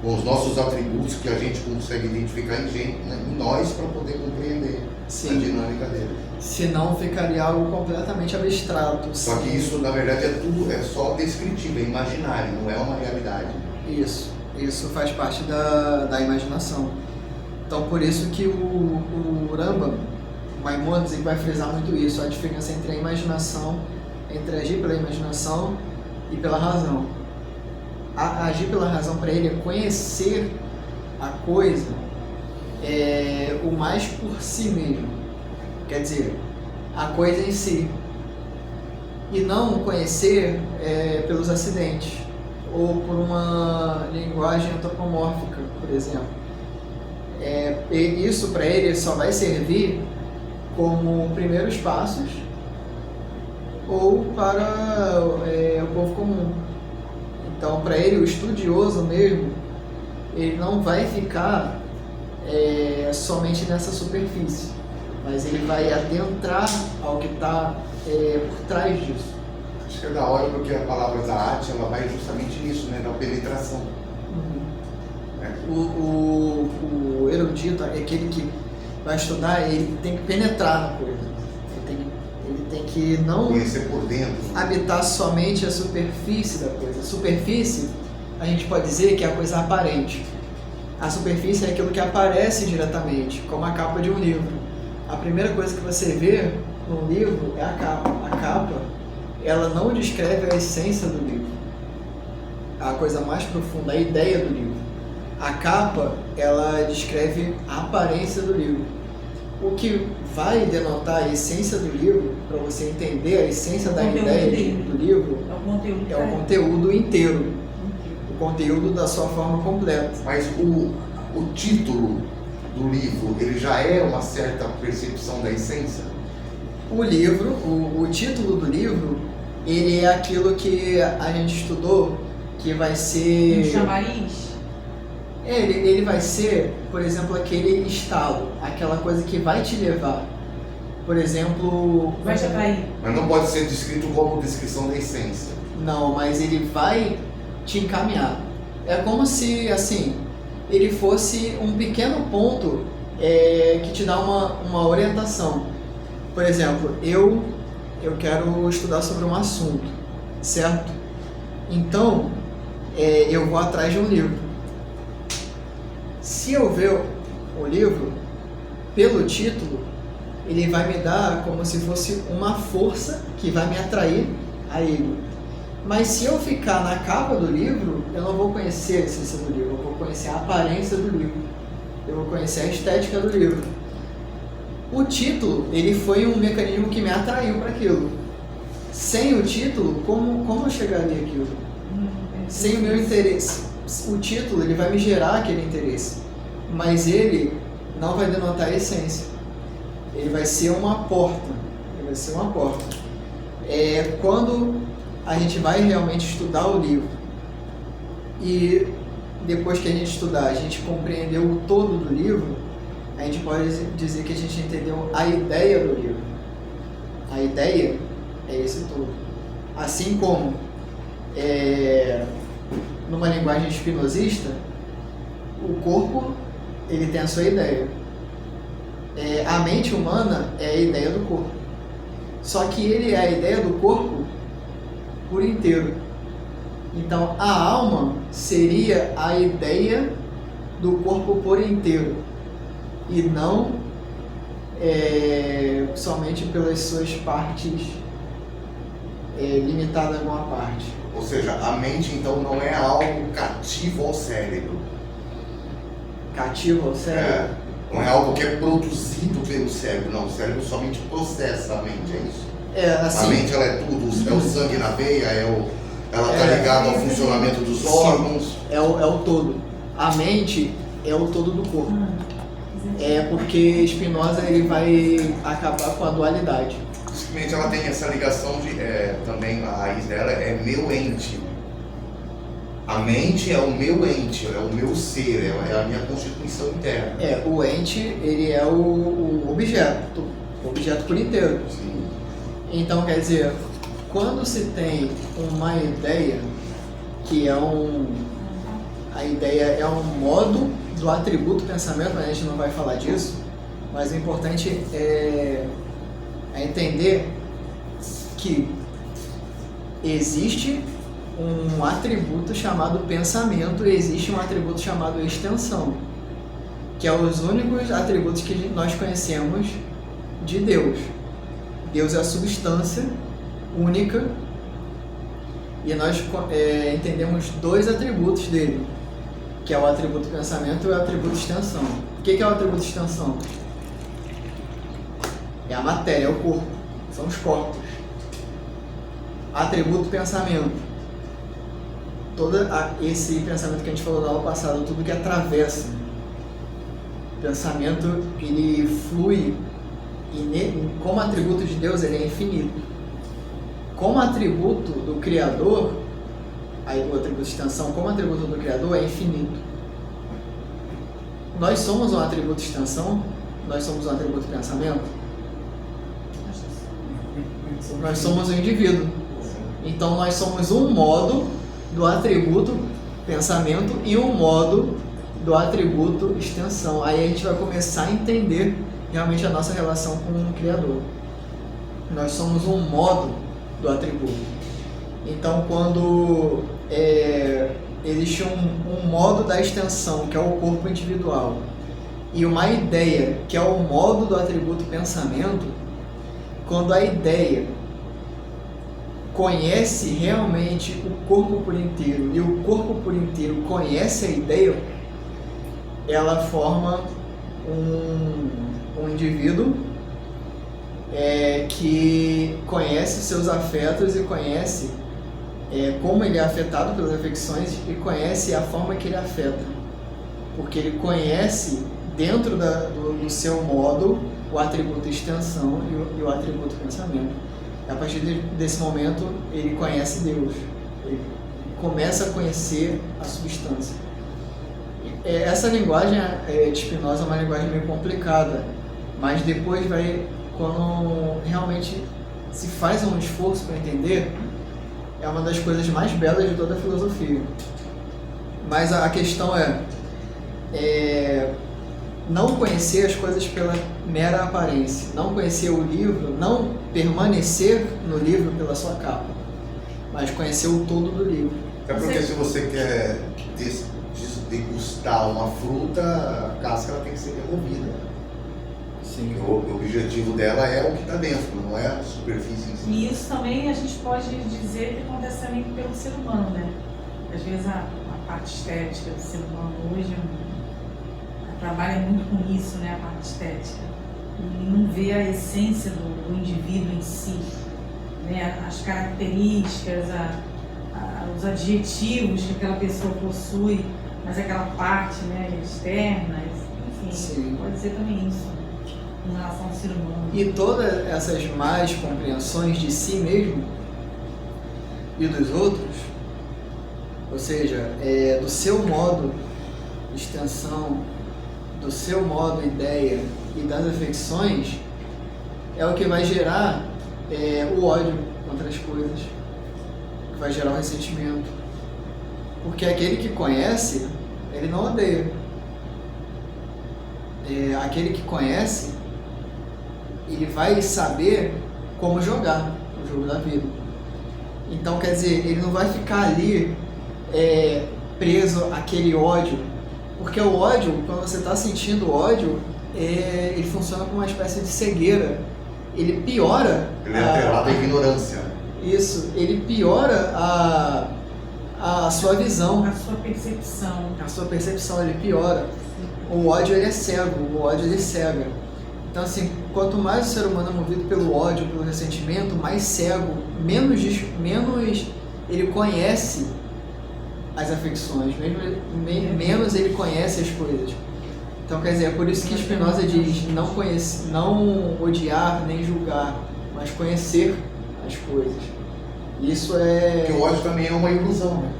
com os nossos atributos que a gente consegue identificar em nós para poder compreender a dinâmica dele. Senão ficaria algo completamente abstrato. Só que isso, na verdade, é só descritivo, é imaginário, não é uma realidade. Isso faz parte da imaginação. Então, por isso que o Rambam, o Maimônides, ele vai frisar muito isso, a diferença entre a imaginação, entre agir pela imaginação e pela razão. Agir pela razão para ele é conhecer a coisa o mais por si mesmo, quer dizer, a coisa em si, e não conhecer pelos acidentes ou por uma linguagem antropomórfica, por exemplo. Isso para ele só vai servir como primeiros passos ou para o povo comum. Então, para ele, o estudioso mesmo, ele não vai ficar somente nessa superfície, mas ele vai adentrar ao que está por trás disso. Acho que é da hora, porque a palavra Da'at, ela vai justamente nisso, né, na penetração. O erudito, aquele que vai estudar, ele tem que penetrar na coisa. Ele tem que não conhecer por dentro, habitar somente a superfície da coisa. A superfície, a gente pode dizer que é a coisa aparente. A superfície é aquilo que aparece diretamente, como a capa de um livro. A primeira coisa que você vê no livro é a capa. A capa, ela não descreve a essência do livro, a coisa mais profunda, a ideia do livro. A capa, ela descreve a aparência do livro. O que vai denotar a essência do livro, para você entender a essência da ideia do livro, é o conteúdo inteiro, o conteúdo da sua forma completa. Mas o título do livro, ele já é uma certa percepção da essência? O livro, o título do livro, ele é aquilo que a gente estudou, que vai ser... Um chamariz? Ele vai ser, por exemplo, aquele estalo, aquela coisa que vai te levar. Por exemplo... Vai te atrair. Mas não pode ser descrito como descrição da essência. Não, mas ele vai te encaminhar. É como se, assim, ele fosse um pequeno ponto que te dá uma orientação. Por exemplo, eu quero estudar sobre um assunto, certo? Então, eu vou atrás de um livro. Se eu ver o livro, pelo título, ele vai me dar como se fosse uma força que vai me atrair a ele. Mas se eu ficar na capa do livro, eu não vou conhecer a essência do livro, eu vou conhecer a aparência do livro, eu vou conhecer a estética do livro. O título, ele foi um mecanismo que me atraiu para aquilo. Sem o título, como eu chegaria àquilo? Sem o meu interesse. O título, ele vai me gerar aquele interesse, mas ele não vai denotar a essência. Ele vai ser uma porta. Ele vai ser uma porta. Quando a gente vai realmente estudar o livro e depois que a gente estudar, a gente compreendeu o todo do livro, a gente pode dizer que a gente entendeu a ideia do livro. A ideia é esse todo. Assim como, numa linguagem espinosista, o corpo ele tem a sua ideia. A mente humana é a ideia do corpo. Só que ele é a ideia do corpo por inteiro. Então, a alma seria a ideia do corpo por inteiro. E não somente pelas suas partes limitadas a alguma parte. Ou seja, a mente então não é algo cativo ao cérebro. Cativo ao cérebro? Não é algo que é produzido pelo cérebro, não. O cérebro somente processa a mente, é isso? Assim, a mente ela é tudo, é o sangue na veia, ela está ligada ao funcionamento dos órgãos. É o todo. A mente é o todo do corpo. Porque Spinoza ele vai acabar com a dualidade. Simplesmente ela tem essa ligação de, também a raiz dela é meu ente. A mente é o meu ente, é o meu ser, é a minha constituição interna. O ente, ele é o objeto por inteiro. Sim. Então, quer dizer, quando se tem uma ideia, que a ideia é um modo do atributo pensamento, mas a gente não vai falar disso, mas o importante é entender que existe um atributo chamado pensamento e existe um atributo chamado extensão, que são os únicos atributos que nós conhecemos de Deus. Deus é a substância única e nós entendemos dois atributos dele, que é o atributo pensamento e o atributo extensão. O que é o atributo extensão? É a matéria, é o corpo, são os corpos. Atributo pensamento. Todo esse pensamento que a gente falou na aula passada, tudo que atravessa. O pensamento, ele flui e como atributo de Deus, ele é infinito. Como atributo do Criador, aí o atributo de extensão, como atributo do Criador, é infinito. Nós somos um atributo de extensão? Nós somos um atributo de pensamento? Nós somos um indivíduo. Então nós somos um modo do atributo pensamento e um modo do atributo extensão. Aí a gente vai começar a entender realmente a nossa relação com o Criador. Nós somos um modo do atributo. Então quando existe um modo da extensão, que é o corpo individual, e uma ideia, que é o modo do atributo pensamento, quando a ideia conhece realmente o corpo por inteiro e o corpo por inteiro conhece a ideia, ela forma um indivíduo que conhece os seus afetos e conhece como ele é afetado pelas afecções e conhece a forma que ele afeta, porque ele conhece dentro do seu modo o atributo extensão e o atributo pensamento. A partir desse momento, ele conhece Deus. Ele começa a conhecer a substância. Essa linguagem de Spinoza é uma linguagem meio complicada, mas depois quando realmente se faz um esforço para entender, é uma das coisas mais belas de toda a filosofia. Mas a questão não conhecer as coisas pela mera aparência, não conhecer o livro, não permanecer no livro pela sua capa, mas conhecer o todo do livro. É porque se você quer degustar uma fruta, a casca ela tem que ser removida. Sim. O objetivo dela é o que está dentro, não é a superfície em si. E isso também a gente pode dizer que acontece também pelo ser humano, né? Às vezes a parte estética do ser humano hoje trabalha muito com isso, né? A parte estética. E não vê a essência do indivíduo em si, né? As características, os adjetivos que aquela pessoa possui, mas aquela parte, né, externa, enfim, sim, pode ser também isso, em relação ao ser humano. E todas essas más compreensões de si mesmo e dos outros, ou seja, do seu modo de extensão, do seu modo ideia e das afecções, é o que vai gerar o ódio contra as coisas, que vai gerar o ressentimento. Porque aquele que conhece, ele não odeia. Aquele que conhece, ele vai saber como jogar o jogo da vida. Então, quer dizer, ele não vai ficar ali preso àquele ódio. Porque o ódio, quando você está sentindo ódio, ele funciona como uma espécie de cegueira. Ele piora... Ele é atrelado à ignorância. Isso, ele piora a sua visão. A sua percepção. A sua percepção, ele piora. O ódio, ele é cego, o ódio, ele cega. Então, assim, quanto mais o ser humano é movido pelo ódio, pelo ressentimento, mais cego, menos ele conhece as afecções, menos ele conhece as coisas. Então, quer dizer, é por isso que Spinoza diz não odiar nem julgar, mas conhecer as coisas. Isso Porque o ódio também é uma ilusão, né?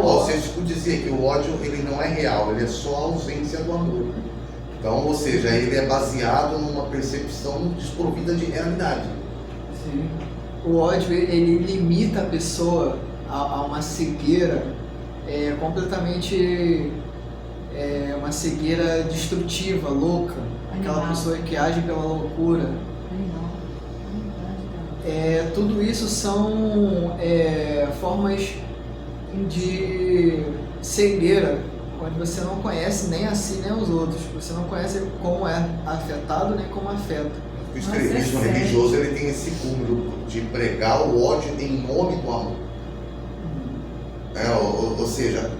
Você dizia que o ódio ele não é real, ele é só a ausência do amor. Então, ou seja, ele é baseado numa percepção desprovida de realidade. Sim. O ódio, ele limita a pessoa a uma cegueira completamente... uma cegueira destrutiva, louca. Aquela pessoa que age pela loucura. Tudo isso são formas de cegueira, onde você não conhece nem a si nem aos outros. Você não conhece como é afetado nem como afeta. O extremismo religioso ele tem esse cúmulo de pregar o ódio em nome do amor. Ou seja,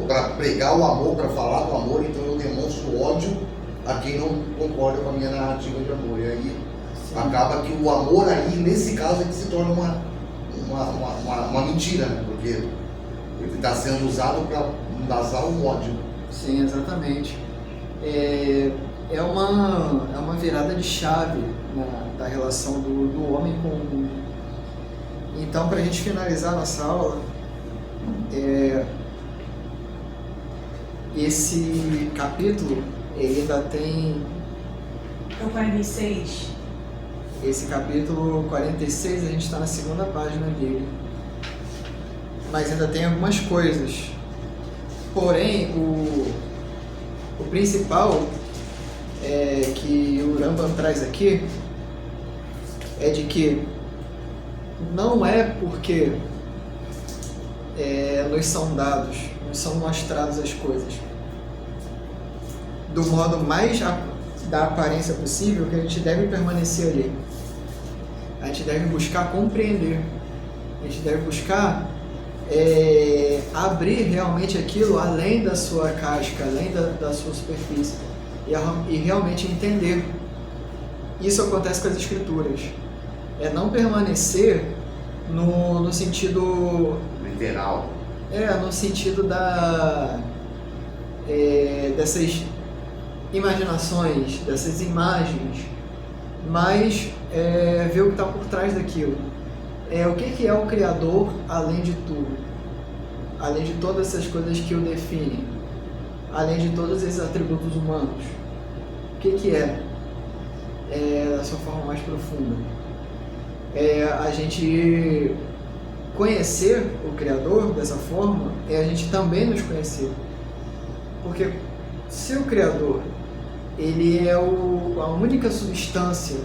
para pregar o amor, para falar do amor, então eu demonstro ódio a quem não concorda com a minha narrativa de amor. E aí acaba que o amor aí, nesse caso, ele se torna uma mentira, né? Porque ele está sendo usado para embasar o ódio. Sim, exatamente. É uma virada de chave da relação do homem com o mundo. Então, para a gente finalizar nossa aula, esse capítulo, ele ainda tem... É o 46. Esse capítulo 46, a gente está na segunda página dele. Mas ainda tem algumas coisas. Porém, o principal que o Rambam traz aqui é de que não é porque nos são dados, nos são mostradas as coisas do modo mais da aparência possível que a gente deve permanecer ali. A gente deve buscar compreender, a gente deve buscar abrir realmente aquilo além da sua casca, além da sua superfície e realmente entender. Isso acontece com as escrituras. Não permanecer no sentido literal. No sentido dessas imaginações, dessas imagens, mas ver o que está por trás daquilo. O que é o Criador além de tudo? Além de todas essas coisas que o definem? Além de todos esses atributos humanos? O que é? Da sua forma mais profunda. A gente conhecer o Criador dessa forma a gente também nos conhecer. Porque se o Criador ele é a única substância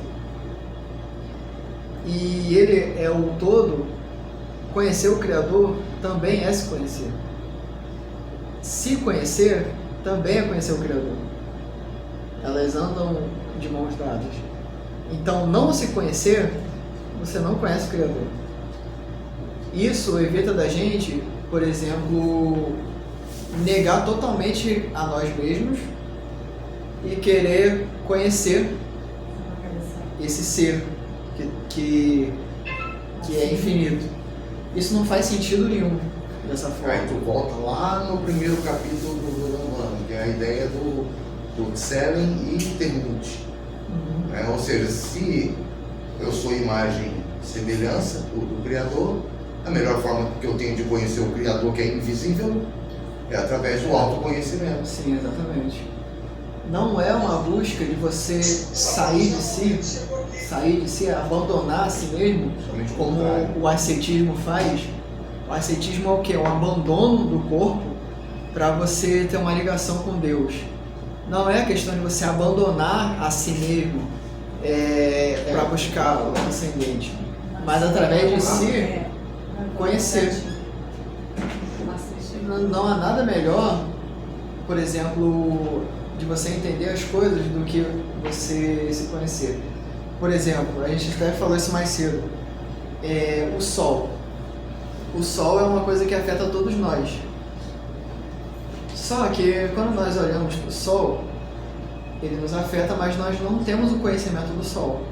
e ele é o todo, conhecer o Criador também é se conhecer. Se conhecer também é conhecer o Criador. Elas andam de mãos dadas. Então, não se conhecer, você não conhece o Criador. Isso evita da gente, por exemplo, negar totalmente a nós mesmos e querer conhecer esse ser que é infinito. Isso não faz sentido nenhum dessa forma. Aí tu volta lá no primeiro capítulo do Ramban, que é a ideia do Tselem e Termut. Ou seja, se eu sou imagem e semelhança do Criador, a melhor forma que eu tenho de conhecer o Criador, que é invisível, é através do autoconhecimento. Sim, exatamente. Não é uma busca de você sair de si, abandonar a si mesmo, como o ascetismo faz. O ascetismo é o quê? É um abandono do corpo para você ter uma ligação com Deus. Não é a questão de você abandonar a si mesmo para buscar o transcendente, mas através de si conhecer. Não há nada melhor, por exemplo, de você entender as coisas do que você se conhecer. Por exemplo, a gente até falou isso mais cedo, o Sol. O Sol é uma coisa que afeta todos nós. Só que quando nós olhamos para o Sol, ele nos afeta, mas nós não temos o conhecimento do Sol.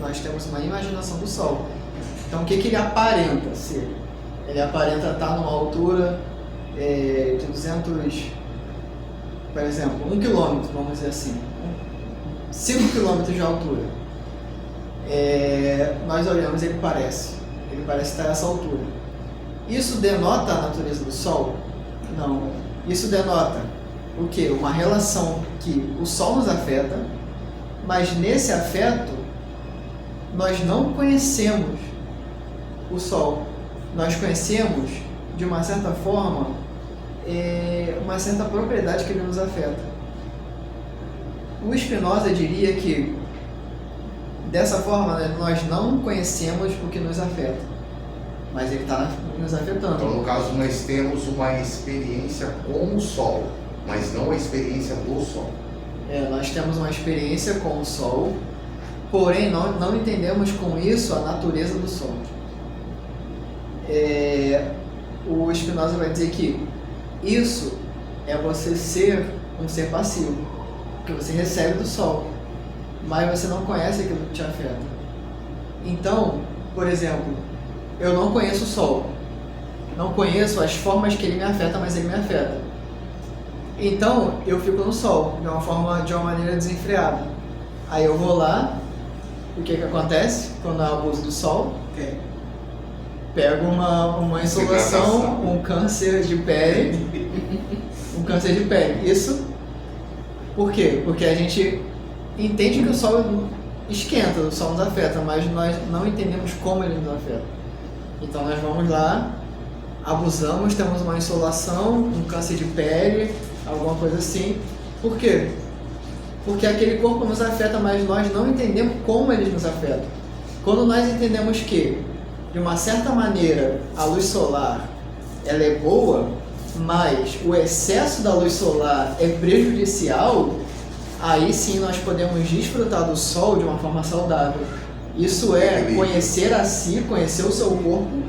Nós temos uma imaginação do Sol. Então o que ele aparenta ser? Ele aparenta estar numa altura de 200, por exemplo, 1 quilômetro, vamos dizer assim, 5 quilômetros de altura. Nós olhamos, ele parece estar nessa altura. Isso denota a natureza do Sol? Não. Isso denota o quê? Uma relação que o Sol nos afeta, mas nesse afeto nós não conhecemos o Sol. Nós conhecemos, de uma certa forma, uma certa propriedade que ele nos afeta. O Spinoza diria que, dessa forma, né, nós não conhecemos o que nos afeta, mas ele está nos afetando. Então, no caso, nós temos uma experiência com o Sol, mas não a experiência do Sol. Nós temos uma experiência com o Sol, porém não entendemos com isso a natureza do Sol. O Spinoza vai dizer que isso é você ser um ser passivo, que você recebe do Sol, mas você não conhece aquilo que te afeta. Então, por exemplo, eu não conheço o Sol, não conheço as formas que ele me afeta, mas ele me afeta. Então, eu fico no Sol, de uma maneira desenfreada. Aí eu vou lá, o que acontece quando há abuso do Sol? Pego uma insolação, um câncer de pele. Isso por quê? Porque a gente entende que o Sol esquenta, o Sol nos afeta, mas nós não entendemos como ele nos afeta. Então nós vamos lá, abusamos, temos uma insolação, um câncer de pele, alguma coisa assim. Por quê? Porque aquele corpo nos afeta, mas nós não entendemos como ele nos afeta. Quando nós entendemos que, de uma certa maneira, a luz solar ela é boa, mas o excesso da luz solar é prejudicial, aí sim nós podemos desfrutar do Sol de uma forma saudável. Isso é conhecer a si, conhecer o seu corpo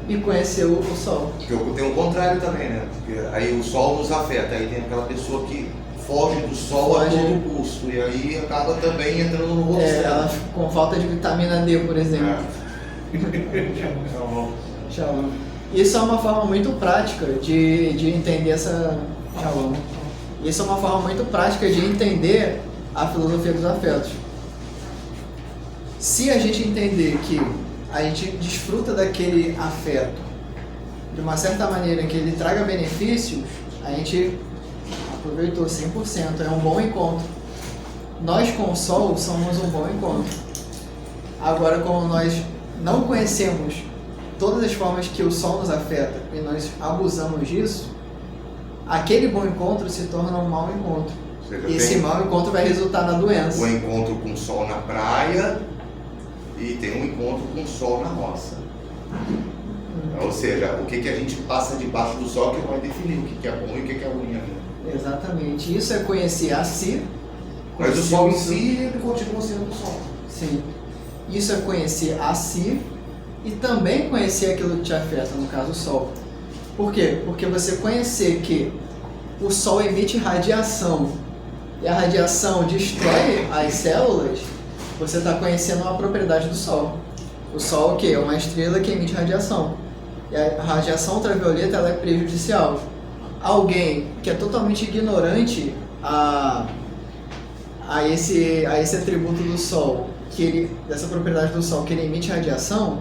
e conhecer o Sol. Porque tem o contrário também, né? Porque aí o Sol nos afeta, aí tem aquela pessoa que foge do Sol a todo custo, e aí acaba também entrando no outro ela com falta de vitamina D, por exemplo. Shalom. Isso é uma forma muito prática de entender essa... Shalom. Isso é uma forma muito prática de entender a filosofia dos afetos. Se a gente entender que a gente desfruta daquele afeto de uma certa maneira que ele traga benefícios, a gente aproveitou 100%, é um bom encontro. Nós com o Sol somos um bom encontro. Agora, como nós não conhecemos todas as formas que o Sol nos afeta e nós abusamos disso, aquele bom encontro se torna um mau encontro. E esse mau encontro vai resultar na doença. Um encontro com o Sol na praia e tem um encontro com o Sol na roça. Ou seja, o que a gente passa debaixo do Sol que vai definir o que é bom e o que é ruim. Exatamente. Isso é conhecer a si. Mas o Sol em si, ele continua sendo o Sol. Sim. Isso é conhecer a si e também conhecer aquilo que te afeta, no caso o Sol. Por quê? Porque você conhecer que o Sol emite radiação e a radiação destrói as células, você está conhecendo uma propriedade do Sol. O Sol é o quê? É uma estrela que emite radiação. E a radiação ultravioleta ela é prejudicial. Alguém que é totalmente ignorante a esse atributo do Sol, dessa propriedade do Sol, que ele emite radiação,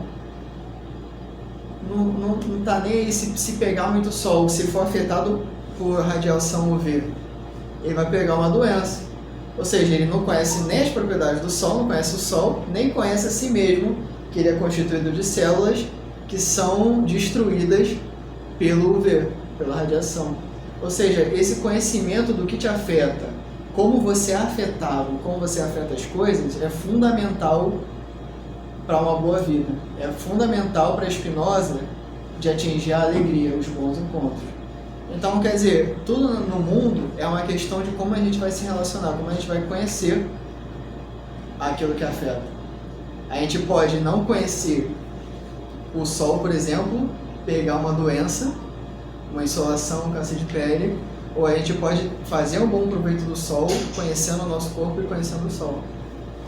não está nem aí se pegar muito Sol, se for afetado por radiação UV, ele vai pegar uma doença. Ou seja, ele não conhece nem as propriedades do Sol, não conhece o Sol, nem conhece a si mesmo, que ele é constituído de células que são destruídas pelo UV, pela radiação. Ou seja, esse conhecimento do que te afeta, como você é afetado, como você afeta as coisas, é fundamental para uma boa vida. É fundamental para Spinoza de atingir a alegria, os bons encontros. Então, quer dizer, tudo no mundo é uma questão de como a gente vai se relacionar, como a gente vai conhecer aquilo que afeta. A gente pode não conhecer o Sol, por exemplo, pegar uma doença, uma insolação, um câncer de pele, ou a gente pode fazer um bom proveito do Sol, conhecendo o nosso corpo e conhecendo o Sol.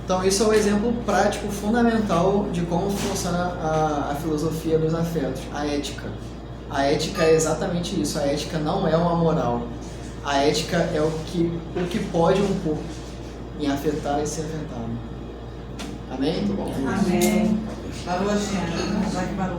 Então, isso é um exemplo prático, fundamental de como funciona a filosofia dos afetos, a ética. A ética é exatamente isso, a ética não é uma moral. A ética é o que pode um pouco em afetar e ser afetado. Amém? Amém. Parou, Jean. Já que parou.